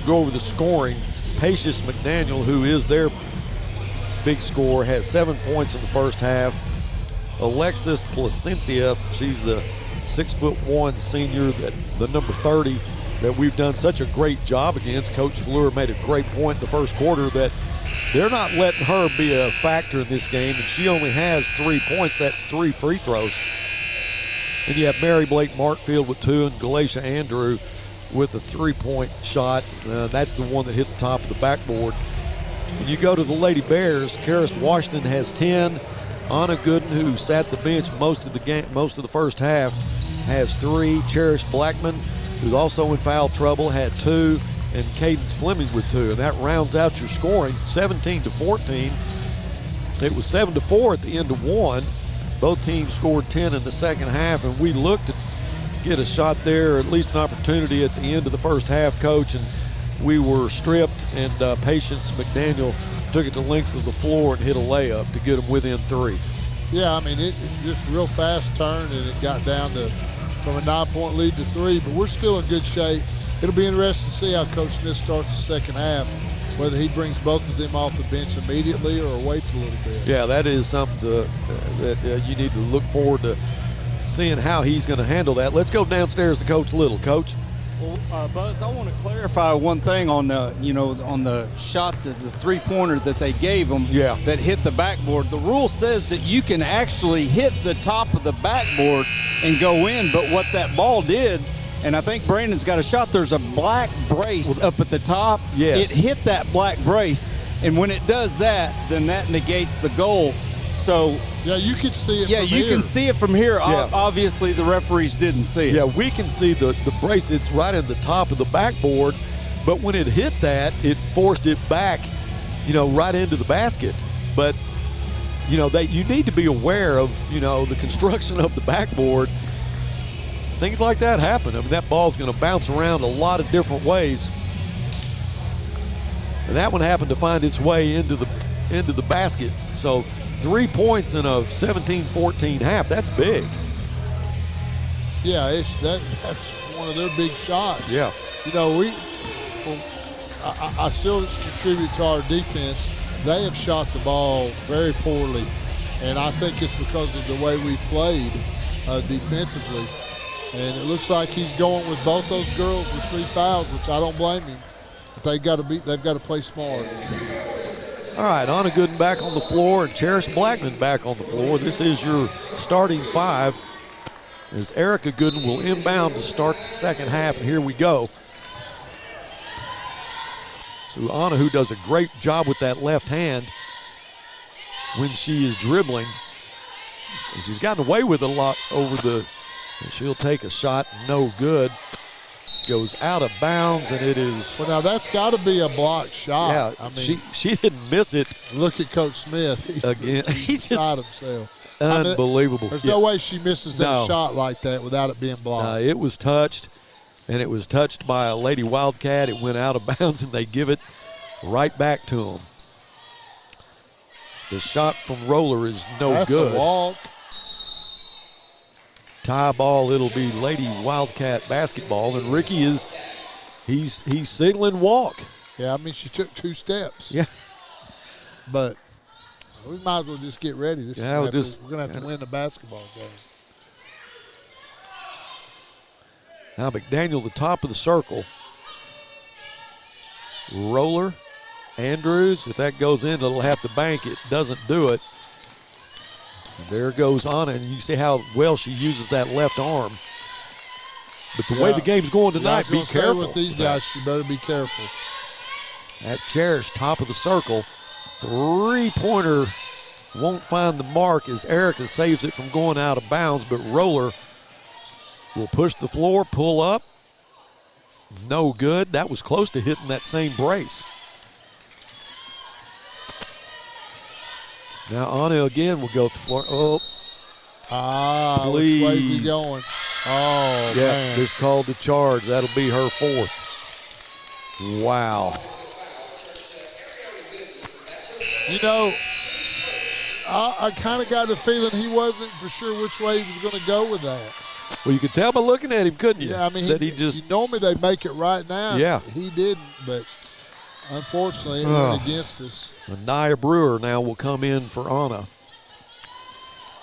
Go over the scoring. Patience McDaniel, who is their big scorer, has 7 points in the first half. Alexis Placencia, she's the 6'1" senior, that the number 30 that we've done such a great job against. Coach Fleur made a great point in the first quarter that they're not letting her be a factor in this game, and she only has 3 points. That's 3 free throws. And you have Mary Blake Markfield with 2 and Galatia Andrew with a 3-point shot. That's the one that hit the top of the backboard. When you go to the Lady Bears, Karis Washington has 10. Anna Gooden, who sat the bench most of the first half, has 3. Cherish Blackman, who's also in foul trouble, had 2. And Cadence Fleming with 2. And that rounds out your scoring, 17-14. It was 7-4 at the end of one. Both teams scored 10 in the second half, and we looked to get a shot there, or at least an opportunity at the end of the first half, Coach, and we were stripped, and Patience McDaniel took it the length of the floor and hit a layup to get them within 3. Yeah, I mean, it just real fast turn, and it got down to from a 9-point lead to 3, but we're still in good shape. It'll be interesting to see how Coach Smith starts the second half, whether he brings both of them off the bench immediately or waits a little bit. Yeah, that is something that you need to look forward to seeing how he's going to handle that. Let's go downstairs to Coach Little. Coach? Well, Buzz, I want to clarify one thing on the shot, the three-pointer that they gave them that hit the backboard. The rule says that you can actually hit the top of the backboard and go in, but what that ball did, and I think Brandon's got a shot, there's a black brace up at the top. Yes. It hit that black brace, and when it does that, then that negates the goal. So yeah, you can see it from here. Yeah, you can see it from here. Yeah. Obviously, the referees didn't see it. Yeah, we can see the brace. It's right at the top of the backboard, but when it hit that, it forced it back, right into the basket. But, you need to be aware of, the construction of the backboard. Things like that happen. I mean, that ball's going to bounce around a lot of different ways. And that one happened to find its way into the basket. So 3 points in a 17-14 half, that's big. Yeah, that's one of their big shots. Yeah. I still contribute to our defense. They have shot the ball very poorly, and I think it's because of the way we played defensively. And it looks like he's going with both those girls with 3 fouls, which I don't blame him. But they've got to play smart. All right, Anna Gooden back on the floor and Cherish Blackman back on the floor. This is your starting 5 as Erica Gooden will inbound to start the second half, and here we go. So Anna, who does a great job with that left hand when she is dribbling. She's gotten away with it a lot over she'll take a shot, no good. goes out of bounds, and it is. Well, now that's got to be a blocked shot. Yeah, I mean, she didn't miss it. Look at Coach Smith. Again. He just shot himself. Unbelievable. There's no way she misses that shot like that without it being blocked. It was touched, and it was touched by a Lady Wildcat. It went out of bounds, and they give it right back to them. The shot from Roller is That's good. A walk. Tie ball, it'll be Lady Wildcat basketball, and Ricky he's signaling walk. Yeah, I mean, she took 2 steps. Yeah. But we might as well just get ready. We're going to have to win the basketball game. Now McDaniel, the top of the circle. Roller, Andrews, if that goes in, it'll have to bank. It doesn't do it. There goes Anna, and you see how well she uses that left arm. But the way the game's going tonight, be careful. With these guys, you better be careful. That's Cherish, top of the circle. 3-pointer won't find the mark as Erica saves it from going out of bounds, but Roller will push the floor, pull up. No good. That was close to hitting that same brace. Now Anna again will go to the floor. Oh, please. Which way is he going? Oh, yeah, man. just called the charge. That'll be her 4th. Wow. You know, I kind of got the feeling he wasn't for sure which way he was going to go with that. Well, you could tell by looking at him, couldn't you? Yeah, I mean, that normally they make it right now. Yeah. He didn't, but unfortunately it went against us. Nia Brewer now will come in for Anna.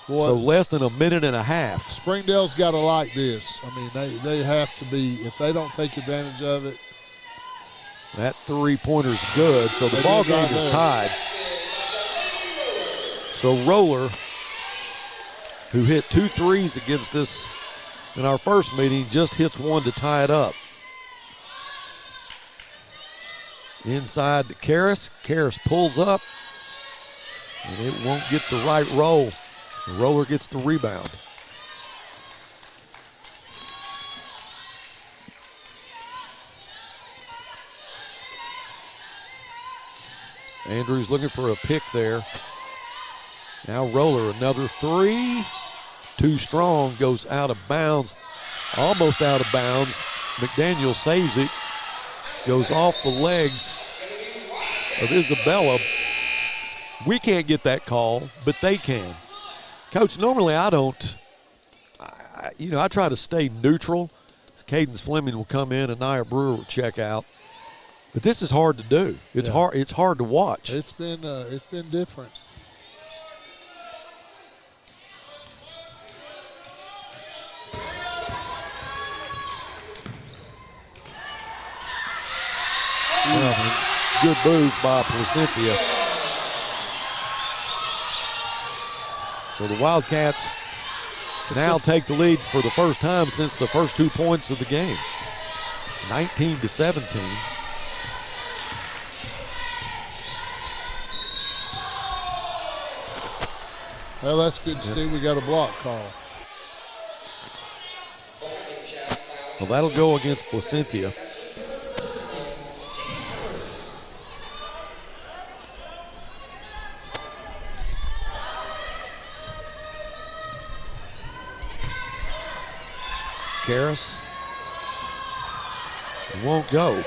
Boy, so less than a minute and a half. Springdale's got to like this. I mean, they have to be, if they don't take advantage of it. That 3-pointer's good, so the ball game is tied. So Roller, who hit 2 threes against us in our first meeting, just hits 1 to tie it up. Inside to Karras. Karras pulls up, and it won't get the right roll. The Roller gets the rebound. Andrews looking for a pick there. Now Roller, another 3. Too strong, goes out of bounds. Almost out of bounds. McDaniel saves it. Goes off the legs of Isabella. We can't get that call, but they can. Coach, normally I don't. I try to stay neutral. Cadence Fleming will come in and Nia Brewer will check out. But this is hard to do. It's hard. It's hard to watch. It's been different. Good move by Placentia. So the Wildcats now take the lead for the first time since the first 2 points of the game. 19-17. Well, that's good to see. We got a block call. Well, that'll go against Placentia. Karras won't go.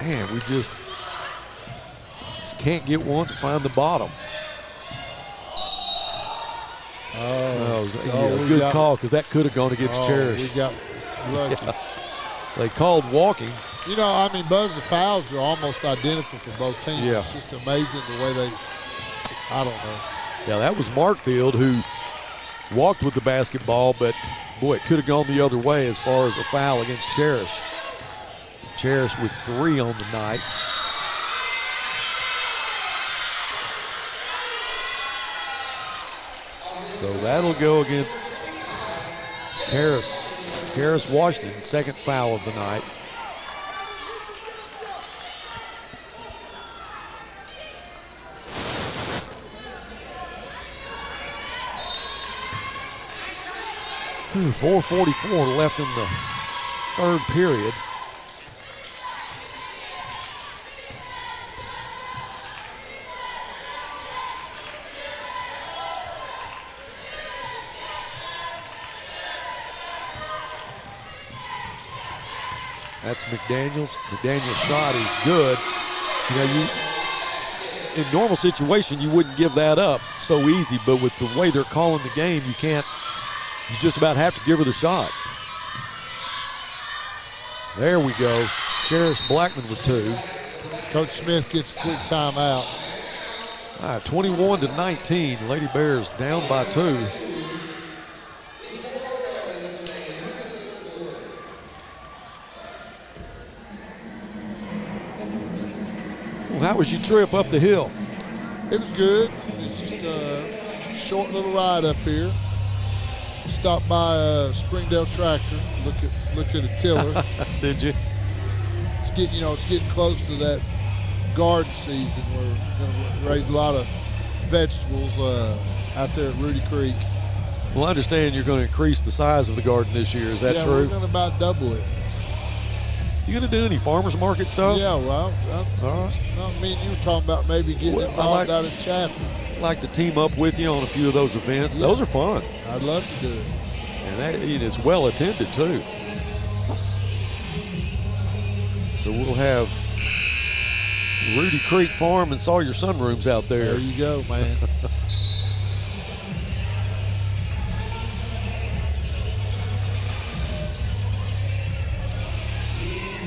Man, we just can't get one to find the bottom. Good call, because that could have gone against Cherish. We got lucky. Yeah. They called walking. You know, I mean, Buzz, the fouls are almost identical for both teams. Yeah. It's just amazing the way they, I don't know. Yeah, that was Martfield who walked with the basketball, but, boy, it could have gone the other way as far as a foul against Cherish. Cherish with 3 on the night. So that'll go against Karras Washington, second foul of the night. .444 left in the third period. That's McDaniels. McDaniels' shot is good. You know, in normal situation, you wouldn't give that up so easy, but with the way they're calling the game, you just about have to give her the shot. There we go. Cherish Blackman with 2. Coach Smith gets a quick timeout. All right, 21-19. Lady Bears down by 2. How was your trip up the hill? It was good. It's just a short little ride up here. Stopped by a Springdale tractor. Looked at a tiller. Did you? It's getting close to that garden season. We're going to raise a lot of vegetables out there at Rudy Creek. Well, I understand you're going to increase the size of the garden this year. Is that true? We're going to about double it. You going to do any farmers market stuff? Yeah, well, all right. Me and you were talking about maybe getting involved out in Chapel. I'd like to team up with you on a few of those events. Yeah. Those are fun. I'd love to do it. And it's well attended, too. So we'll have Rudy Creek Farm and Sawyer Sunrooms out there. There you go, man.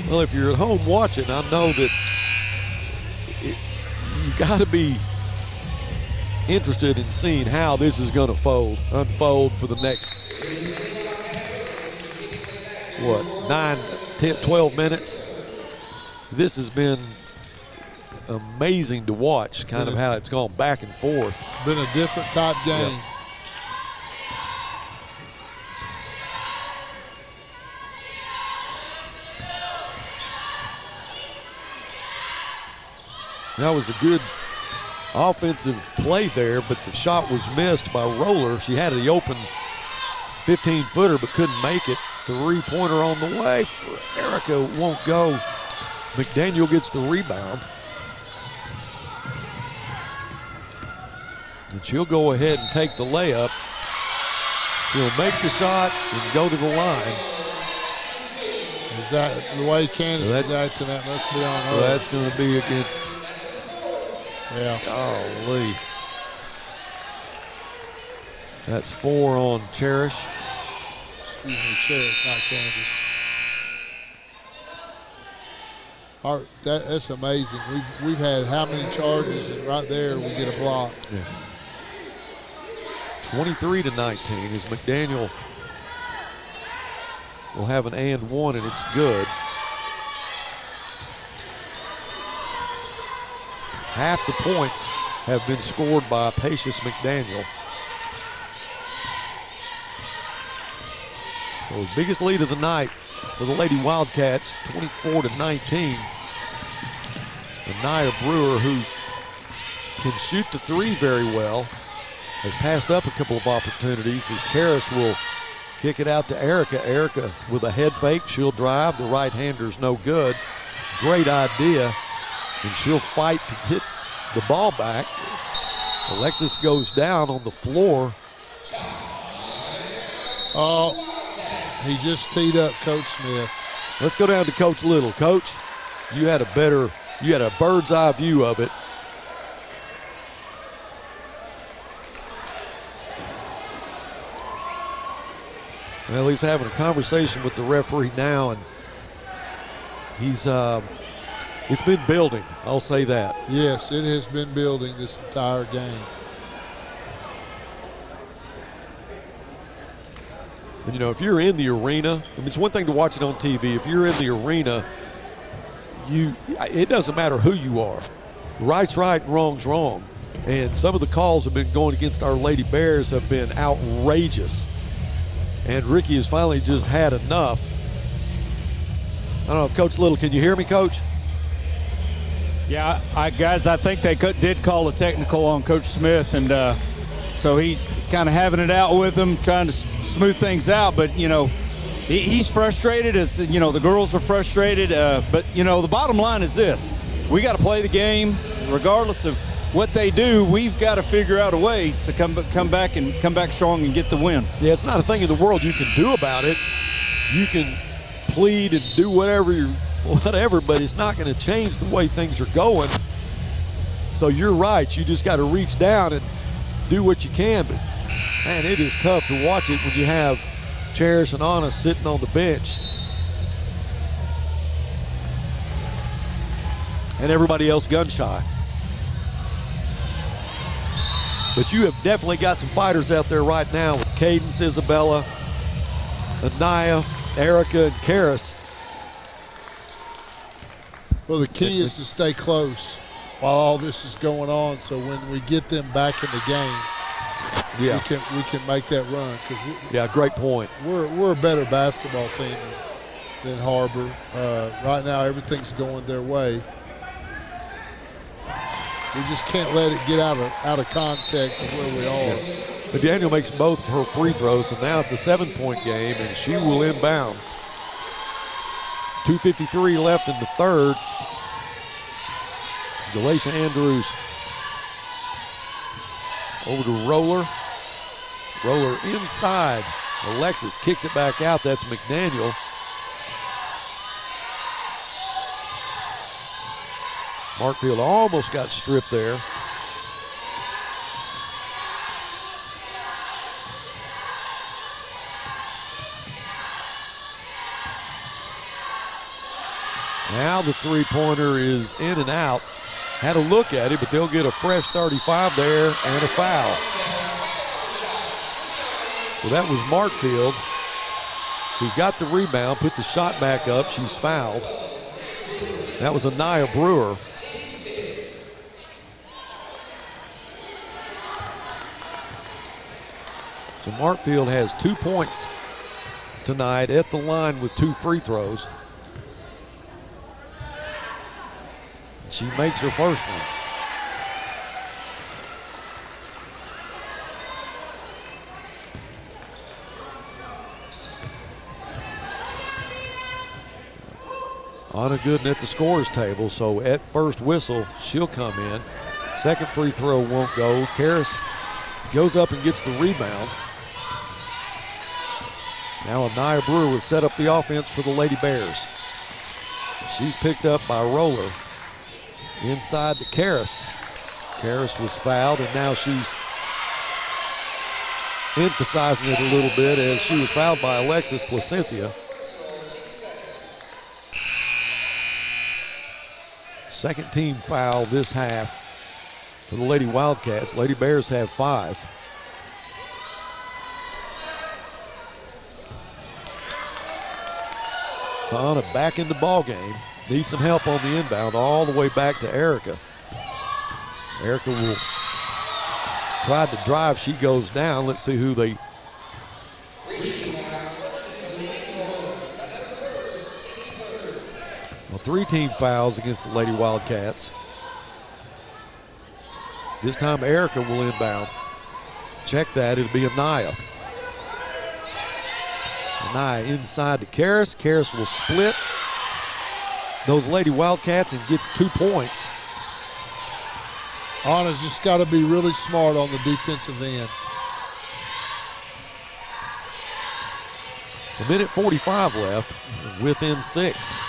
Well, if you're at home watching, I know that you got to be interested in seeing how this is going to unfold for the next, 9, 10, 12 minutes. This has been amazing to watch, kind of how it's gone back and forth. Been a different type game. Yep. That was a good offensive play there, but the shot was missed by Roller. She had the open 15-footer but couldn't make it. Three-pointer on the way for Erica. Won't go. McDaniel gets the rebound. And she'll go ahead and take the layup. She'll make the shot and go to the line. Is that the way Candace is acting? That must be on her. So that's going to be against... Yeah. Golly. That's 4 on Cherish. Excuse me, Cherish, not Candace. That's amazing. We've had how many charges, and right there we get a block. Yeah. 23-19 as McDaniel will have an and one, and it's good. Half the points have been scored by Pacious McDaniel. Well, the biggest lead of the night for the Lady Wildcats, 24-19. Anaya Brewer, who can shoot the three very well, has passed up a couple of opportunities as Karras will kick it out to Erica. Erica with a head fake, she'll drive. The right-hander's no good. Great idea. And she'll fight to hit the ball back. Alexis goes down on the floor. Oh, he just teed up Coach Smith. Let's go down to Coach Little. Coach, you had a bird's eye view of it. Well, he's having a conversation with the referee now, and he's it's been building, I'll say that. Yes, it has been building this entire game. And, you know, if you're in the arena, I mean, it's one thing to watch it on TV. If you're in the arena, it doesn't matter who you are. Right's right and wrong's wrong. And some of the calls have been going against our Lady Bears have been outrageous. And Ricky has finally just had enough. I don't know if Coach Little, can you hear me, Coach? Yeah, guys, I think they did call a technical on Coach Smith, and so he's kind of having it out with them, trying to smooth things out. But, you know, He's frustrated, as you know, the girls are frustrated. But you know, the bottom line is this: we got to play the game, regardless of what they do. We've got to figure out a way to come back strong and get the win. Yeah, it's not a thing in the world you can do about it. You can plead and do whatever, but it's not going to change the way things are going. So you're right. You just got to reach down and do what you can. But man, it is tough to watch it when you have Cherish and Anna sitting on the bench and everybody else gun shy. But you have definitely got some fighters out there right now with Cadence, Isabella, Anaya, Erica, and Karis. Well, the key is to stay close while all this is going on, so when we get them back in the game, we can make that run. Great point. We're a better basketball team than Har-Ber. Right now, everything's going their way. We just can't let it get out of contact of where we are. But Daniel makes both of her free throws, so now it's a 7-point game, and she will inbound. 2:53 left in the third. Delisha Andrews over to Roller. Roller inside. Alexis kicks it back out. That's McDaniel. Markfield almost got stripped there. Now the three-pointer is in and out. Had a look at it, but they'll get a fresh 35 there and a foul. So that was Markfield, who got the rebound, put the shot back up. She's fouled. That was Anaya Brewer. So Markfield has 2 points tonight at the line with 2 free throws. She makes her first one. Anna Gooden at the scorer's table, so at first whistle, she'll come in. Second free throw won't go. Karis goes up and gets the rebound. Now Anaya Brewer will set up the offense for the Lady Bears. She's picked up by Roller. Inside to Karis. Karis was fouled, and now she's emphasizing it a little bit as she was fouled by Alexis Placentia. Second team foul this half for the Lady Wildcats. Lady Bears have 5. So Anna back in the ball game. Needs some help on the inbound all the way back to Erica. Erica will try to drive. She goes down. Let's see who they... Well, 3 team fouls against the Lady Wildcats. This time Erica will inbound. Check that. It'll be Anaya. Anaya inside to Karis. Karis will split those Lady Wildcats and gets 2 points. Anna's just got to be really smart on the defensive end. It's a minute 45 left, within 6.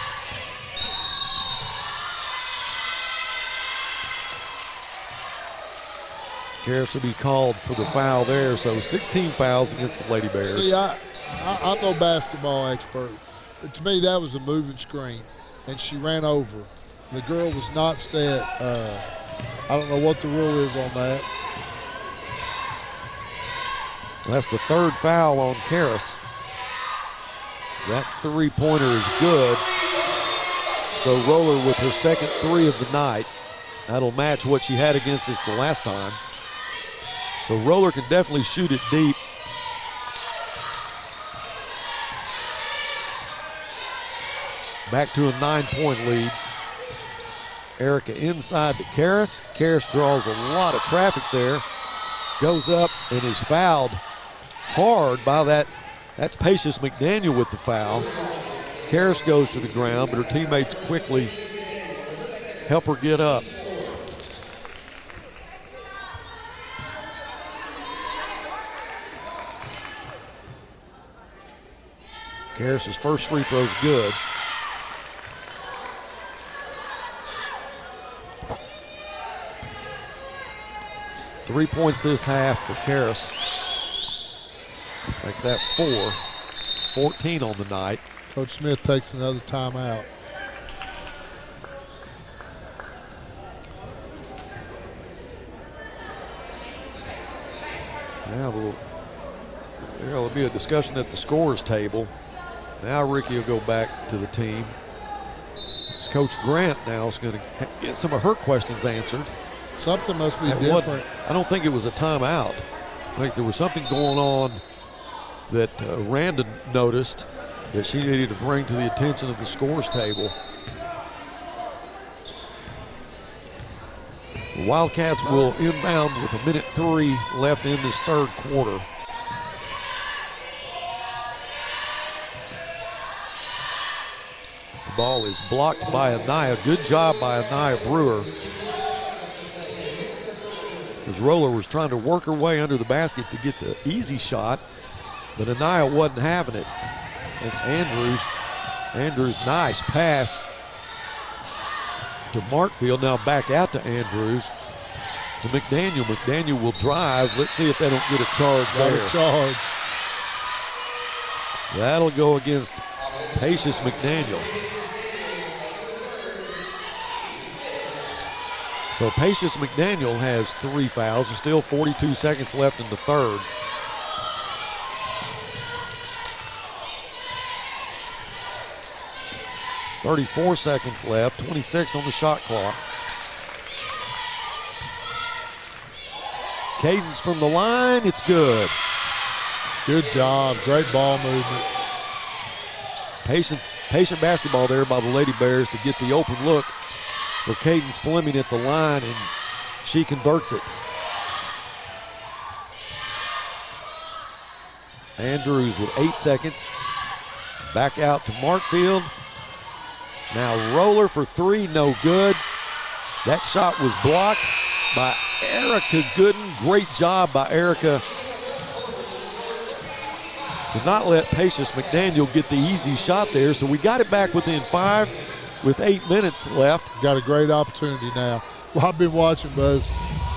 Karis will be called for the foul there, so 16 fouls against the Lady Bears. See, I'm no basketball expert, but to me that was a moving screen, and she ran over. The girl was not set. I don't know what the rule is on that. That's the 3rd foul on Karis. That 3-pointer is good. So Roller with her second 3 of the night. That'll match what she had against us the last time. So Roller can definitely shoot it deep. Back to a 9-point lead. Erica inside to Karis. Karis draws a lot of traffic there. Goes up and is fouled hard by that That's Patience McDaniel with the foul. Karras goes to the ground, but her teammates quickly help her get up. Karras' first free throw is good. Three points this half for Karras. Make that 4. 14 on the night. Coach Smith takes another timeout. Yeah, well, there'll be a discussion at the scorers table. Now Ricky will go back to the team. It's Coach Grant now is going to get some of her questions answered. Something must be different. I don't think it was a timeout. I think there was something going on that Randa noticed that she needed to bring to the attention of the scorers table. The Wildcats will inbound with 1:03 left in this third quarter. The ball is blocked by Anaya. Good job by Anaya Brewer. As Roller was trying to work her way under the basket to get the easy shot, but Anaya wasn't having it. It's Andrews. Andrews, nice pass to Markfield. Now back out to Andrews. To McDaniel. McDaniel will drive. Let's see if they don't get a charge there. Charge. That'll go against Patience McDaniel. So Patience McDaniel has 3 fouls. There's still 42 seconds left in the third. .34 seconds left, 26 on the shot clock. Cadence from the line, it's good. Good job, great ball movement. Patient basketball there by the Lady Bears to get the open look for Cadence Fleming at the line, and she converts it. Andrews with 8 seconds. Back out to Markfield. Now Roller for 3, no good. That shot was blocked by Erica Gooden. Great job by Erica to not let Patience McDaniel get the easy shot there. So we got it back within 5 with 8 minutes left. Got a great opportunity now. Well, I've been watching, Buzz.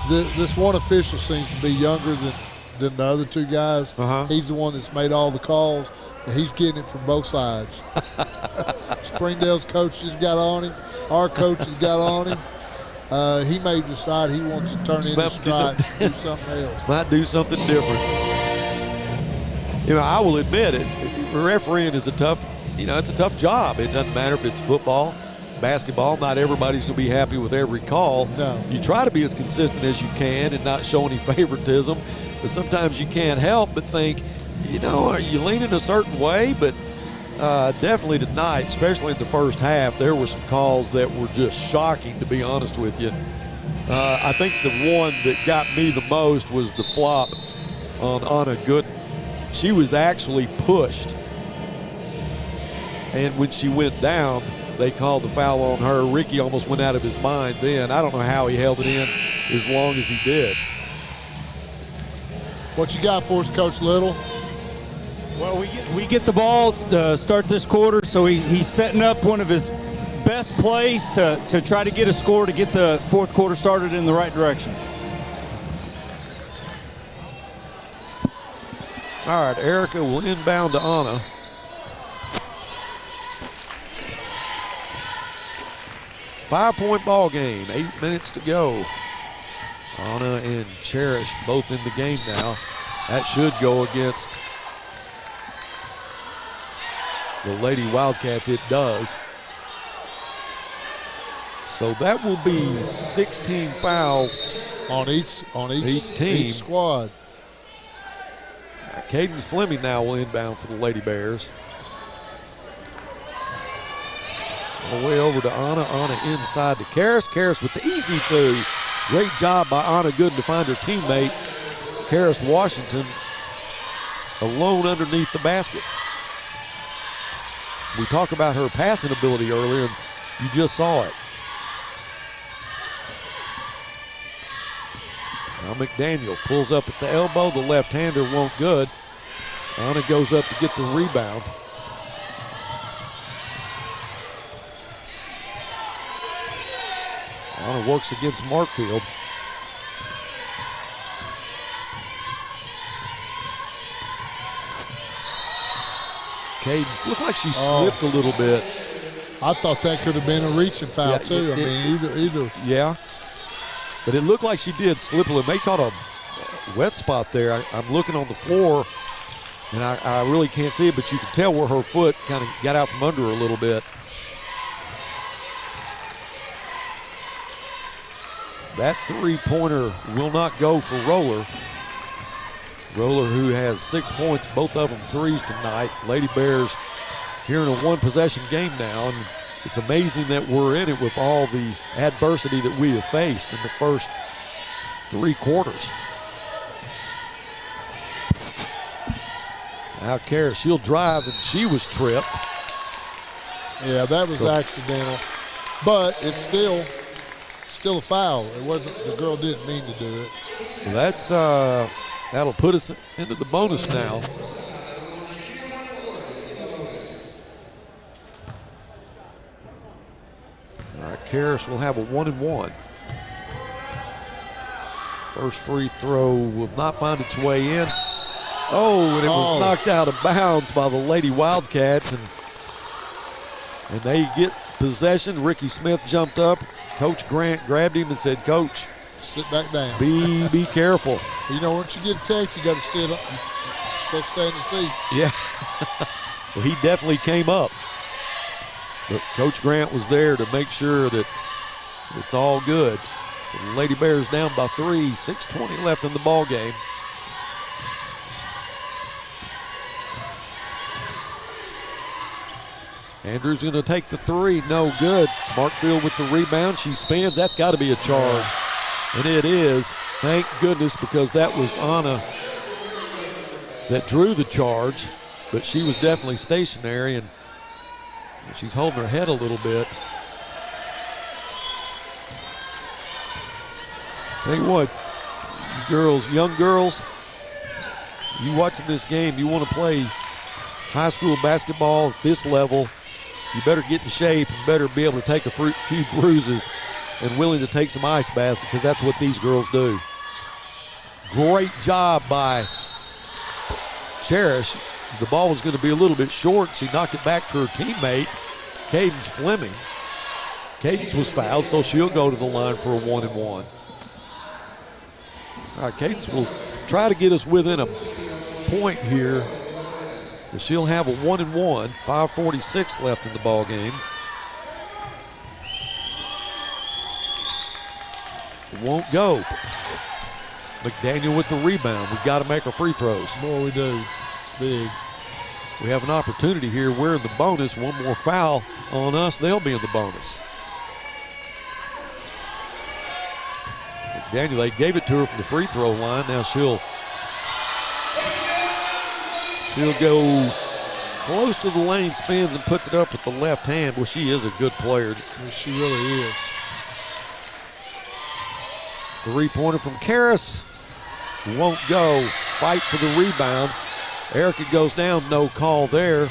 This one official seems to be younger than the other two guys. He's the one that's made all the calls, and he's getting it from both sides. Springdale's coach just got on him. Our coach has got on him. He may decide he wants to turn in his stride and do something else. Might do something different. You know, I will admit it. Refereeing is it's a tough job. It doesn't matter if it's football, basketball. Not everybody's going to be happy with every call. No. You try to be as consistent as you can and not show any favoritism. But sometimes you can't help but think, are you leaning a certain way? But definitely tonight, especially in the first half, there were some calls that were just shocking, to be honest with you. I think the one that got me the most was the flop on Anna Gooden. She was actually pushed, and when she went down, they called the foul on her. Ricky almost went out of his mind then. I don't know how he held it in as long as he did. What you got for us, Coach Little? Well, we get the ball to start this quarter, so he's setting up one of his best plays to try to get a score to get the fourth quarter started in the right direction. All right, Erica will inbound to Anna. Five-point ball game, 8 minutes to go. Anna and Cherish both in the game now. That should go against the Lady Wildcats. It does. So that will be 16 fouls on each team. Each squad. Cadence Fleming now will inbound for the Lady Bears. All the way over to Anna. Anna inside to Karras. Karras with the easy 2. Great job by Anna Gooden to find her teammate, Karras Washington. alone underneath the basket. We talked about her passing ability earlier, and you just saw it. Now McDaniel pulls up at the elbow. The left-hander won't good. Anna goes up to get the rebound. Anna works against Markfield. Cadence looked like she slipped a little bit. I thought that could have been a reaching foul too. Either. Yeah, but it looked like she did slip a little. May caught a wet spot there. I'm looking on the floor, and I really can't see it, but you can tell where her foot kind of got out from under her a little bit. That three-pointer will not go for Roller. Roller, who has 6 points, both of them threes tonight. Lady Bears here in a one-possession game now, and it's amazing that we're in it with all the adversity that we have faced in the first 3 quarters. Now Kara, she'll drive, and she was tripped. Yeah, that was accidental, but it's still a foul. It wasn't, the girl didn't mean to do it. Well, that's that'll put us into the bonus now. All right, Karras will have a 1-and-1. First free throw will not find its way in. Oh, and it was knocked out of bounds by the Lady Wildcats, and they get possession. Ricky Smith jumped up. Coach Grant grabbed him and said, "Coach, sit back down. Be careful." You know, once you get a take, you got to sit up. You're supposed to stay in the seat. Yeah. Well, he definitely came up. But Coach Grant was there to make sure that it's all good. So the Lady Bears down by 3, 6:20 left in the ball game. Andrews going to take the three, no good. Markfield with the rebound, she spins, that's got to be a charge. And it is, thank goodness, because that was Anna that drew the charge, but she was definitely stationary, and she's holding her head a little bit. Tell you what, girls, young girls, you watching this game, you want to play high school basketball at this level, you better get in shape and better be able to take a few bruises and willing to take some ice baths, because that's what these girls do. Great job by Cherish. The ball was going to be a little bit short. She knocked it back to her teammate, Cadence Fleming. Cadence was fouled, so she'll go to the line for a 1-and-1. All right, Cadence will try to get us within a point here. She'll have a 1-and-1, 5:46 left in the ball game. It won't go. McDaniel with the rebound. We've got to make our free throws. Boy, we do. It's big. We have an opportunity here. We're in the bonus. One more foul on us, they'll be in the bonus. McDaniel, they gave it to her from the free throw line. Now she'll go close to the lane, spins and puts it up with the left hand. Well, she is a good player. She really is. Three-pointer from Karras. Won't go. Fight for the rebound. Erica goes down, no call there.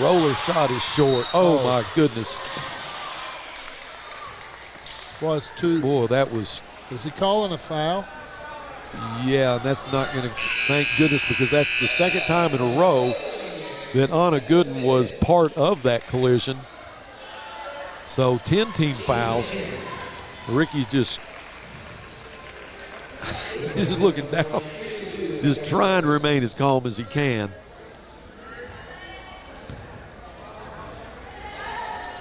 Roller shot is short. Oh my goodness. Well, it's two. Boy, that was. Is he calling a foul? Yeah, that's not going to, thank goodness, because that's the second time in a row that Anna Gooden was part of that collision. So 10 team fouls. Ricky's just looking down, just trying to remain as calm as he can.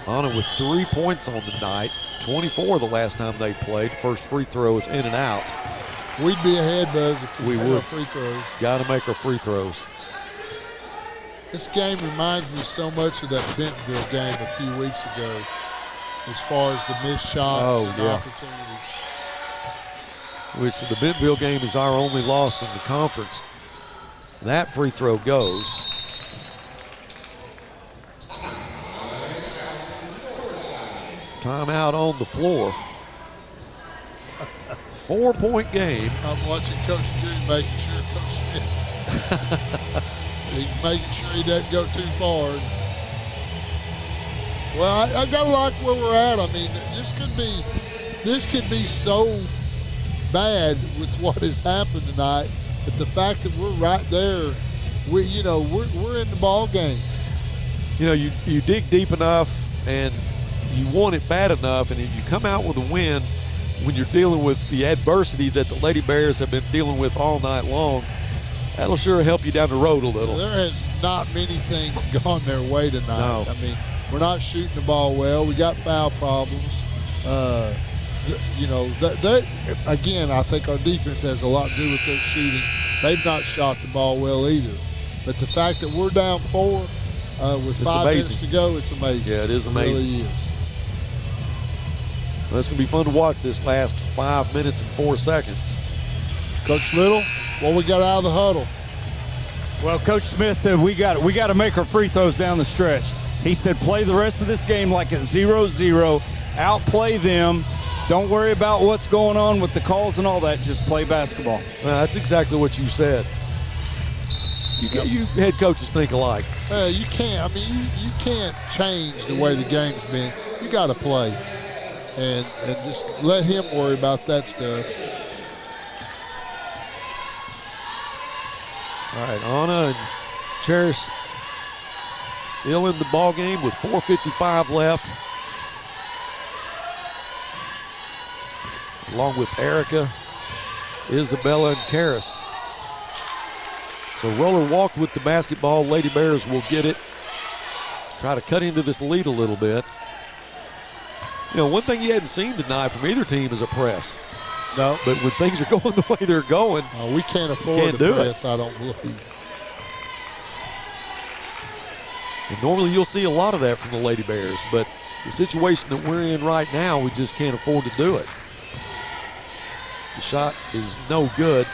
Anna with 3 points on the night, 24 the last time they played. First free throw is in and out. We'd be ahead, Buzz, if we would. Our free throws. Got to make our free throws. This game reminds me so much of that Bentonville game a few weeks ago, as far as the missed shots and opportunities. which the Bentonville game is our only loss in the conference. That free throw goes. Timeout on the floor. 4-point game. I'm watching Coach Judy making sure Coach Smith, he's making sure he doesn't go too far. Well, I gotta like where we're at. I mean, this could be so bad with what has happened tonight, but the fact that we're right there, we're in the ball game. You know, you dig deep enough and you want it bad enough, and then you come out with a win when you're dealing with the adversity that the Lady Bears have been dealing with all night long. That'll sure help you down the road a little. There has not many things gone their way tonight. No. I mean, we're not shooting the ball well. We got foul problems. Again, I think our defense has a lot to do with their shooting. They've not shot the ball well either. But the fact that we're down 4 with 5 minutes to go, it's amazing. Yeah, it is amazing. It really is. Well, it's going to be fun to watch this last 5 minutes and 4 seconds. Coach Little, what we got out of the huddle? Well, Coach Smith said we got to make our free throws down the stretch. He said play the rest of this game like it's 0-0, outplay them. Don't worry about what's going on with the calls and all that. Just play basketball. Well, that's exactly what you said. You head coaches think alike. You can't. I mean, you can't change the way the game's been. You got to play, and just let him worry about that stuff. All right, Anna and Cherish still in the ball game with 4:55 left. Along with Erica, Isabella, and Karis. So Roller walked with the basketball. Lady Bears will get it. Try to cut into this lead a little bit. You know, one thing you hadn't seen tonight from either team is a press. No. But when things are going the way they're going, we can't afford the press, I don't believe. And normally you'll see a lot of that from the Lady Bears, but the situation that we're in right now, we just can't afford to do it. The shot is no good.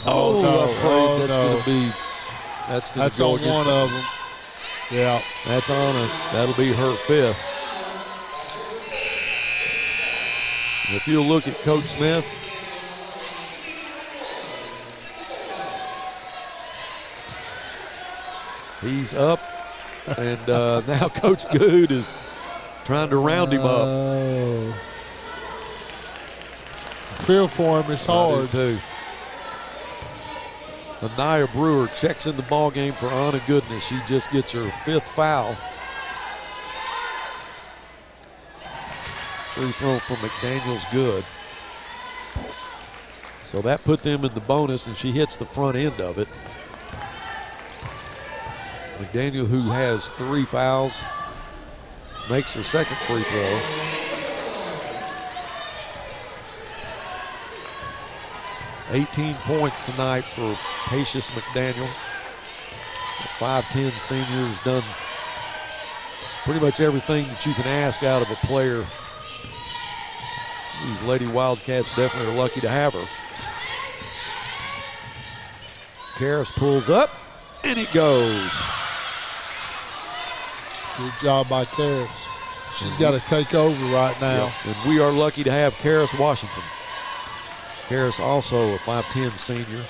Oh, no. I'm afraid that's going to go on against one of them. Yeah. That's Anna. That'll be her 5th. And if you look at Coach Smith, he's up, and now Coach Good is trying to round him up. Feel for him, it's hard. I do too. Anaya Brewer checks in the ball game for Anna Goodness. She just gets her 5th foul. Free throw from McDaniel's good. So that put them in the bonus, and she hits the front end of it. McDaniel, who has 3 fouls, makes her 2nd free throw. $18 points tonight for Pacious McDaniel. The 5'10" senior has done pretty much everything that you can ask out of a player. These Lady Wildcats definitely are lucky to have her. Karis pulls up, and it goes. Good job by Karis. She's got to take over right now. Yep. And we are lucky to have Karis Washington. Karis also a 5'10" senior.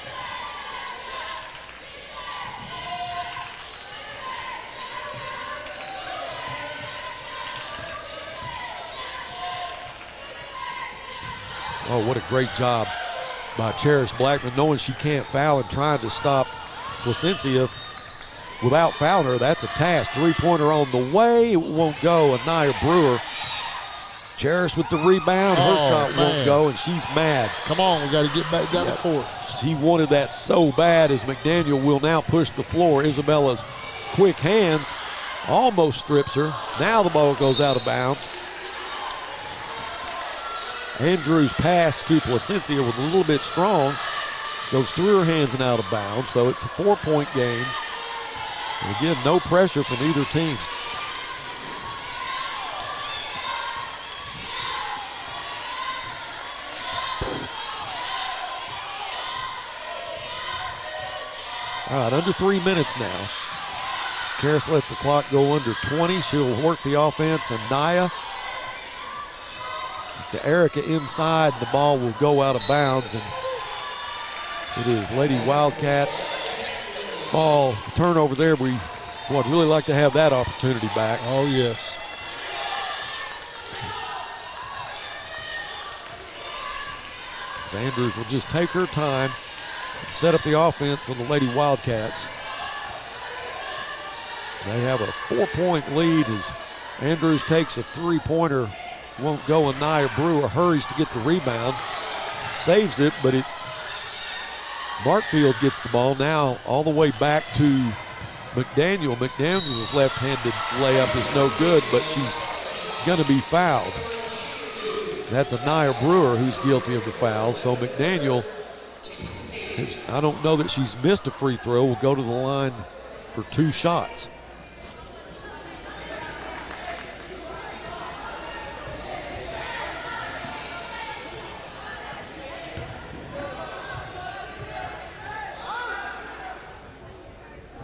Oh, what a great job by Cherish Blackman, knowing she can't foul and trying to stop Placencia without fouling her. That's a task. 3-pointer on the way. It won't go. Anaya Brewer. Cherish with the rebound. Her shot won't go, and she's mad. Come on, we got to get back down the court. She wanted that so bad as McDaniel will now push the floor. Isabella's quick hands almost strips her. Now the ball goes out of bounds. Andrews' pass to Placencia was a little bit strong. Goes through her hands and out of bounds, so it's a 4-point game. And again, no pressure from either team. All right, under 3 minutes now. Karis lets the clock go under 20. She'll work the offense, and Naya to Erica inside. The ball will go out of bounds, and it is Lady Wildcat ball. Turnover there. We would really like to have that opportunity back. Oh, yes. Andrews will just take her time and set up the offense for the Lady Wildcats. They have a 4-point lead as Andrews takes a three-pointer. Won't go, and Nia Brewer hurries to get the rebound. Saves it, but it's Martfield gets the ball now all the way back to McDaniel. McDaniel's left-handed layup is no good, but she's going to be fouled. That's a Nia Brewer who's guilty of the foul. So McDaniel, I don't know that she's missed a free throw, will go to the line for 2 shots.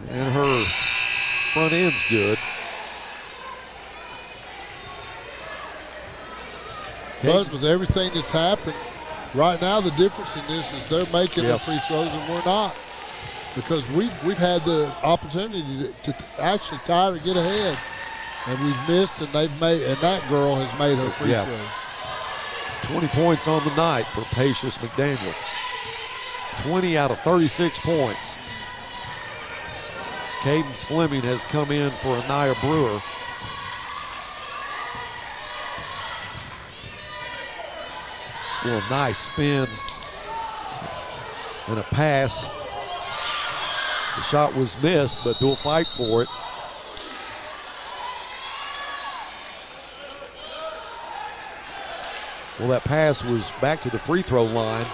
And her front end's good. Buzz, with everything that's happened, right now the difference in this is they're making the free throws and we're not. Because we've had the opportunity to actually tie or get ahead. And we've missed, and they've made, and that girl has made her free throws. 20 points on the night for Patience McDaniel. 20 out of 36 points. Cadence Fleming has come in for Anaya Brewer. Well, a nice spin and a pass. The shot was missed, but they'll fight for it. Well, that pass was back to the free throw line.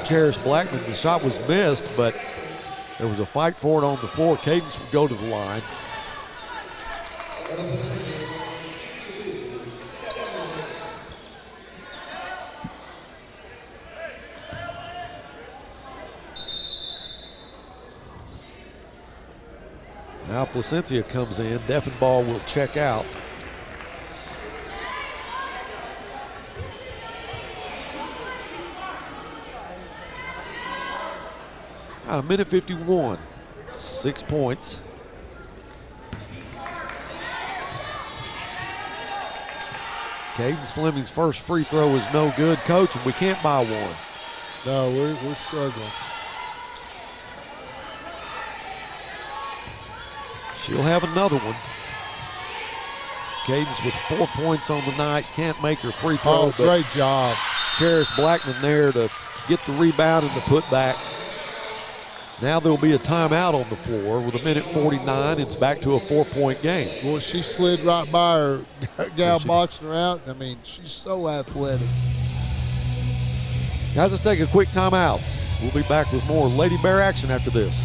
Cherish Blackman, the shot was missed, but there was a fight for it on the floor. Cadence would go to the line. Now Placencia comes in. Deffenbaugh will check out. Minute 51, 6 points. Cadence Fleming's first free throw is no good. Coach, and we can't buy one. No, we're struggling. She'll have another one. Cadence with 4 points on the night. Can't make her free throw. Oh, great job. Cherish Blackman there to get the rebound and the putback. Now there'll be a timeout on the floor with a minute 49. It's back to a 4-point game. Boy, she slid right by her gal boxing her out. I mean, she's so athletic. Guys, let's take a quick timeout. We'll be back with more Lady Bear action after this.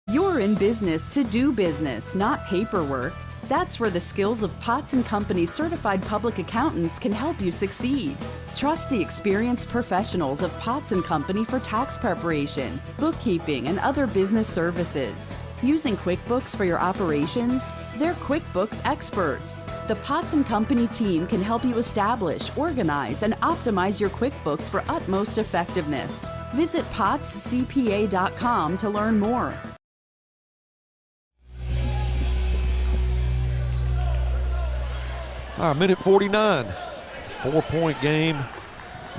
You're in business to do business, not paperwork. That's where the skills of Potts & Company certified public accountants can help you succeed. Trust the experienced professionals of Potts & Company for tax preparation, bookkeeping, and other business services. Using QuickBooks for your operations? They're QuickBooks experts. The Potts & Company team can help you establish, organize, and optimize your QuickBooks for utmost effectiveness. Visit pottscpa.com to learn more. All right, minute 49, 4-point game.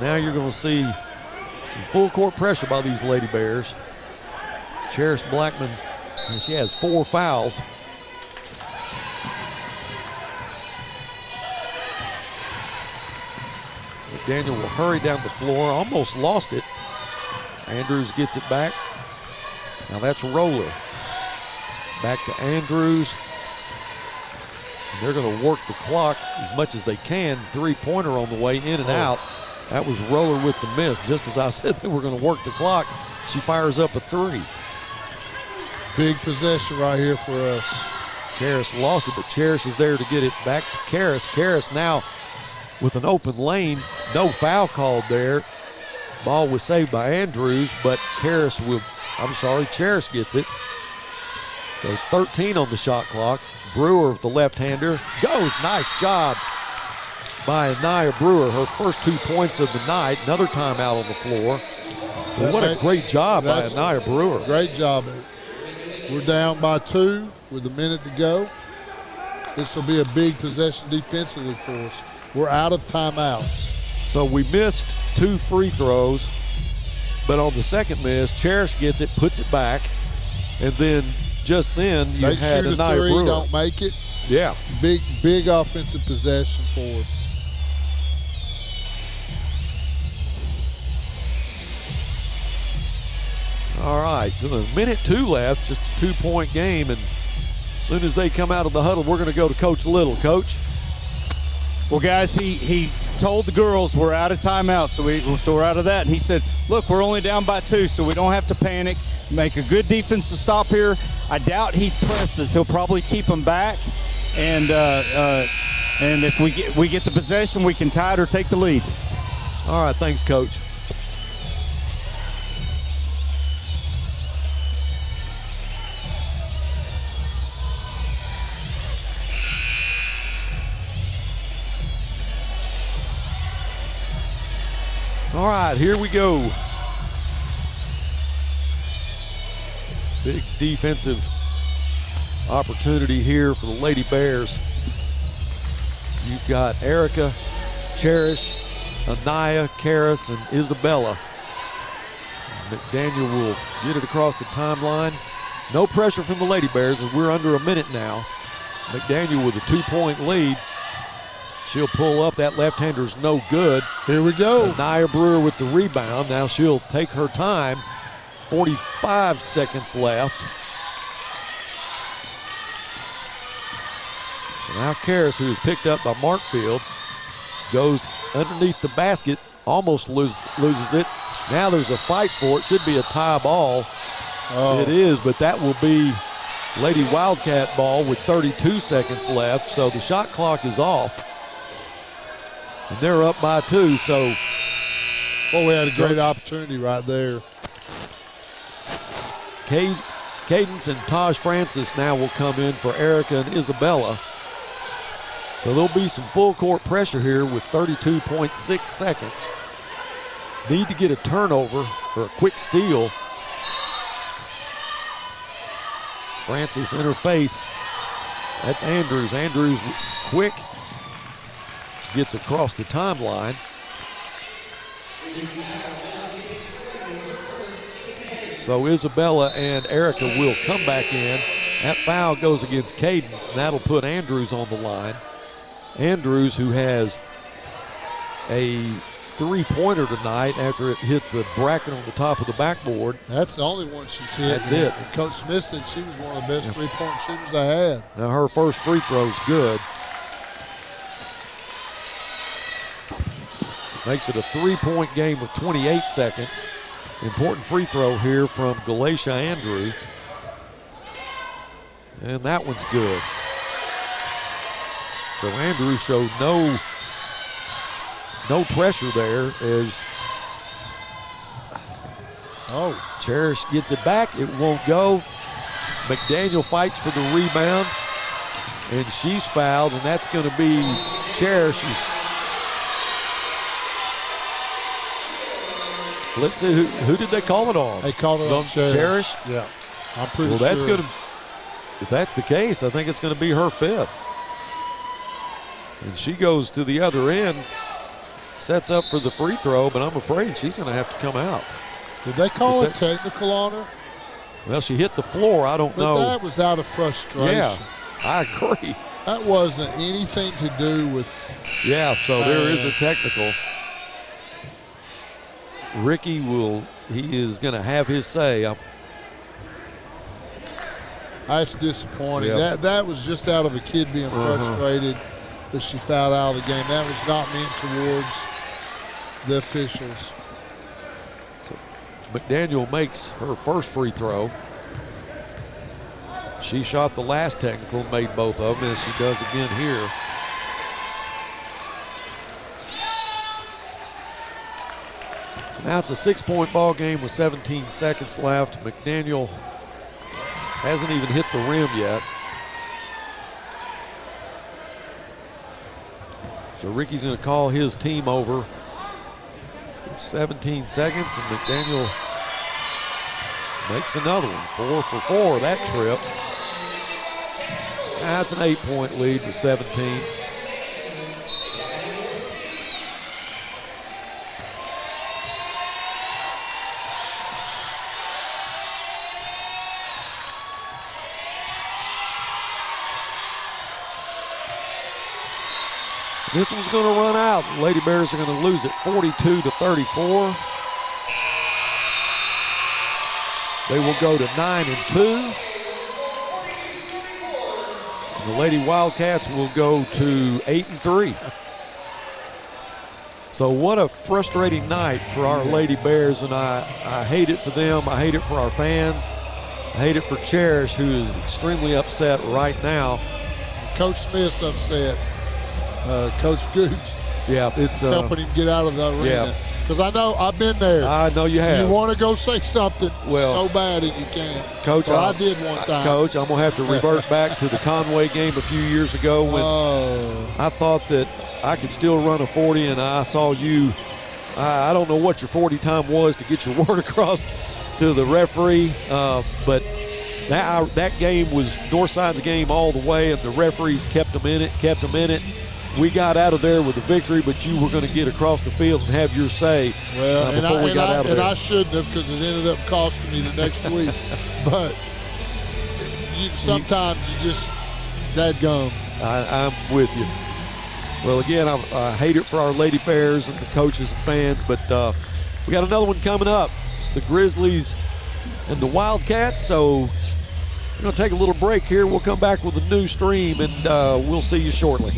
Now you're going to see some full court pressure by these Lady Bears. Cherish Blackman, and she has 4 fouls. McDaniel will hurry down the floor, almost lost it. Andrews gets it back. Now that's Roller. Back to Andrews. They're going to work the clock as much as they can. 3-pointer on the way in and out. That was Roller with the miss. Just as I said they were going to work the clock, she fires up a 3. Big possession right here for us. Karras lost it, but Cherish is there to get it back to Karras. Karras now with an open lane. No foul called there. Ball was saved by Andrews, but Karras will Cherish gets it. So 13 on the shot clock. Brewer with the left-hander goes. Nice job by Anaya Brewer. Her first 2 points of the night. Another timeout on the floor. But what a great job by Anaya Brewer. Great job. We're down by 2 with a minute to go. This will be a big possession defensively for us. We're out of timeouts. So we missed 2 free throws, but on the second miss, Cherish gets it, puts it back, and then just then you had Anaya Brewer. Don't make it. Yeah. Big offensive possession for us. All right, so a minute 2 left, just a 2-point game, and as soon as they come out of the huddle, we're going to go to Coach Little. Coach? Well, guys, he told the girls we're out of timeout, so we're out of that. And he said, look, we're only down by 2, so we don't have to panic. Make a good defensive stop here. I doubt he presses. He'll probably keep them back. And if we get the possession, we can tie it or take the lead. All right, thanks, Coach. All right, here we go. Big defensive opportunity here for the Lady Bears. You've got Erica, Cherish, Anaya, Karis, and Isabella. McDaniel will get it across the timeline. No pressure from the Lady Bears as we're under a minute now. McDaniel with a 2-point lead. She'll pull up. That left-hander's no good. Here we go. Anaya Brewer with the rebound. Now she'll take her time. 45 seconds left. So now Karis, who is picked up by Markfield, goes underneath the basket, almost loses it. Now there's a fight for it. Should be a tie ball. Oh. It is, but that will be Lady Wildcat ball with 32 seconds left. So the shot clock is off. And they're up by 2, so. Well, we had a great opportunity right there. Cadence and Taj Francis now will come in for Erica and Isabella. So there'll be some full court pressure here with 32.6 seconds. Need to get a turnover or a quick steal. Francis in her face. That's Andrews. Andrews quick. Gets across the timeline. So Isabella and Erica will come back in. That foul goes against Cadence, and that'll put Andrews on the line. Andrews, who has a 3-pointer tonight after it hit the bracket on the top of the backboard. That's the only one she's hit. That's it. And Coach Smith said she was one of the best 3-point shooters they had. Now her first free throw's good. Makes it a 3-point game with 28 seconds. Important free throw here from Galatia Andrew. And that one's good. So Andrew showed no pressure there as Cherish gets it back. It won't go. McDaniel fights for the rebound. And she's fouled, and that's going to be Cherish's. Let's see, who did they call it on? They called it on Cherish? Yeah, I'm pretty sure. Well, that's going to, if that's the case, I think it's going to be her 5th. And she goes to the other end, sets up for the free throw, but I'm afraid she's going to have to come out. Did they call a technical on her? Well, she hit the floor. I don't know. But that was out of frustration. Yeah, I agree. That wasn't anything to do with. Yeah, so there is a technical. Ricky he is going to have his say. That's disappointing. Yep. That was just out of a kid being frustrated that she fouled out of the game. That was not meant towards the officials. So McDaniel makes her first free throw. She shot the last technical, made both of them, as she does again here. So Now it's a 6-point ball game with 17 seconds left. McDaniel hasn't even hit the rim yet. So Ricky's going to call his team over. 17 seconds, and McDaniel makes another one. 4 for 4 that trip. That's an 8-point lead with 17. This one's going to run out. The Lady Bears are going to lose it 42-34. They will go to 9-2. And the Lady Wildcats will go to 8-3. So what a frustrating night for our Lady Bears, and I hate it for them. I hate it for our fans. I hate it for Cherish, who is extremely upset right now. Coach Smith's upset. Coach Gooch, it's helping him get out of the arena. Because I know I've been there. I know you have. You want to go say something so bad and you can't. Coach, I did one time. Coach, I'm going to have to revert back to the Conway game a few years ago when I thought that I could still run a 40, and I saw you. I don't know what your 40 time was to get your word across to the referee, but that game was Northside's game all the way, and the referees kept them in it. We got out of there with a victory, but you were going to get across the field and have your say before we got out of there. And I shouldn't have, because it ended up costing me the next week. But sometimes you just dadgum. I'm with you. Well, again, I hate it for our Lady Bears and the coaches and fans, but we got another one coming up. It's the Grizzlies and the Wildcats, so we're going to take a little break here. We'll come back with a new stream, and we'll see you shortly.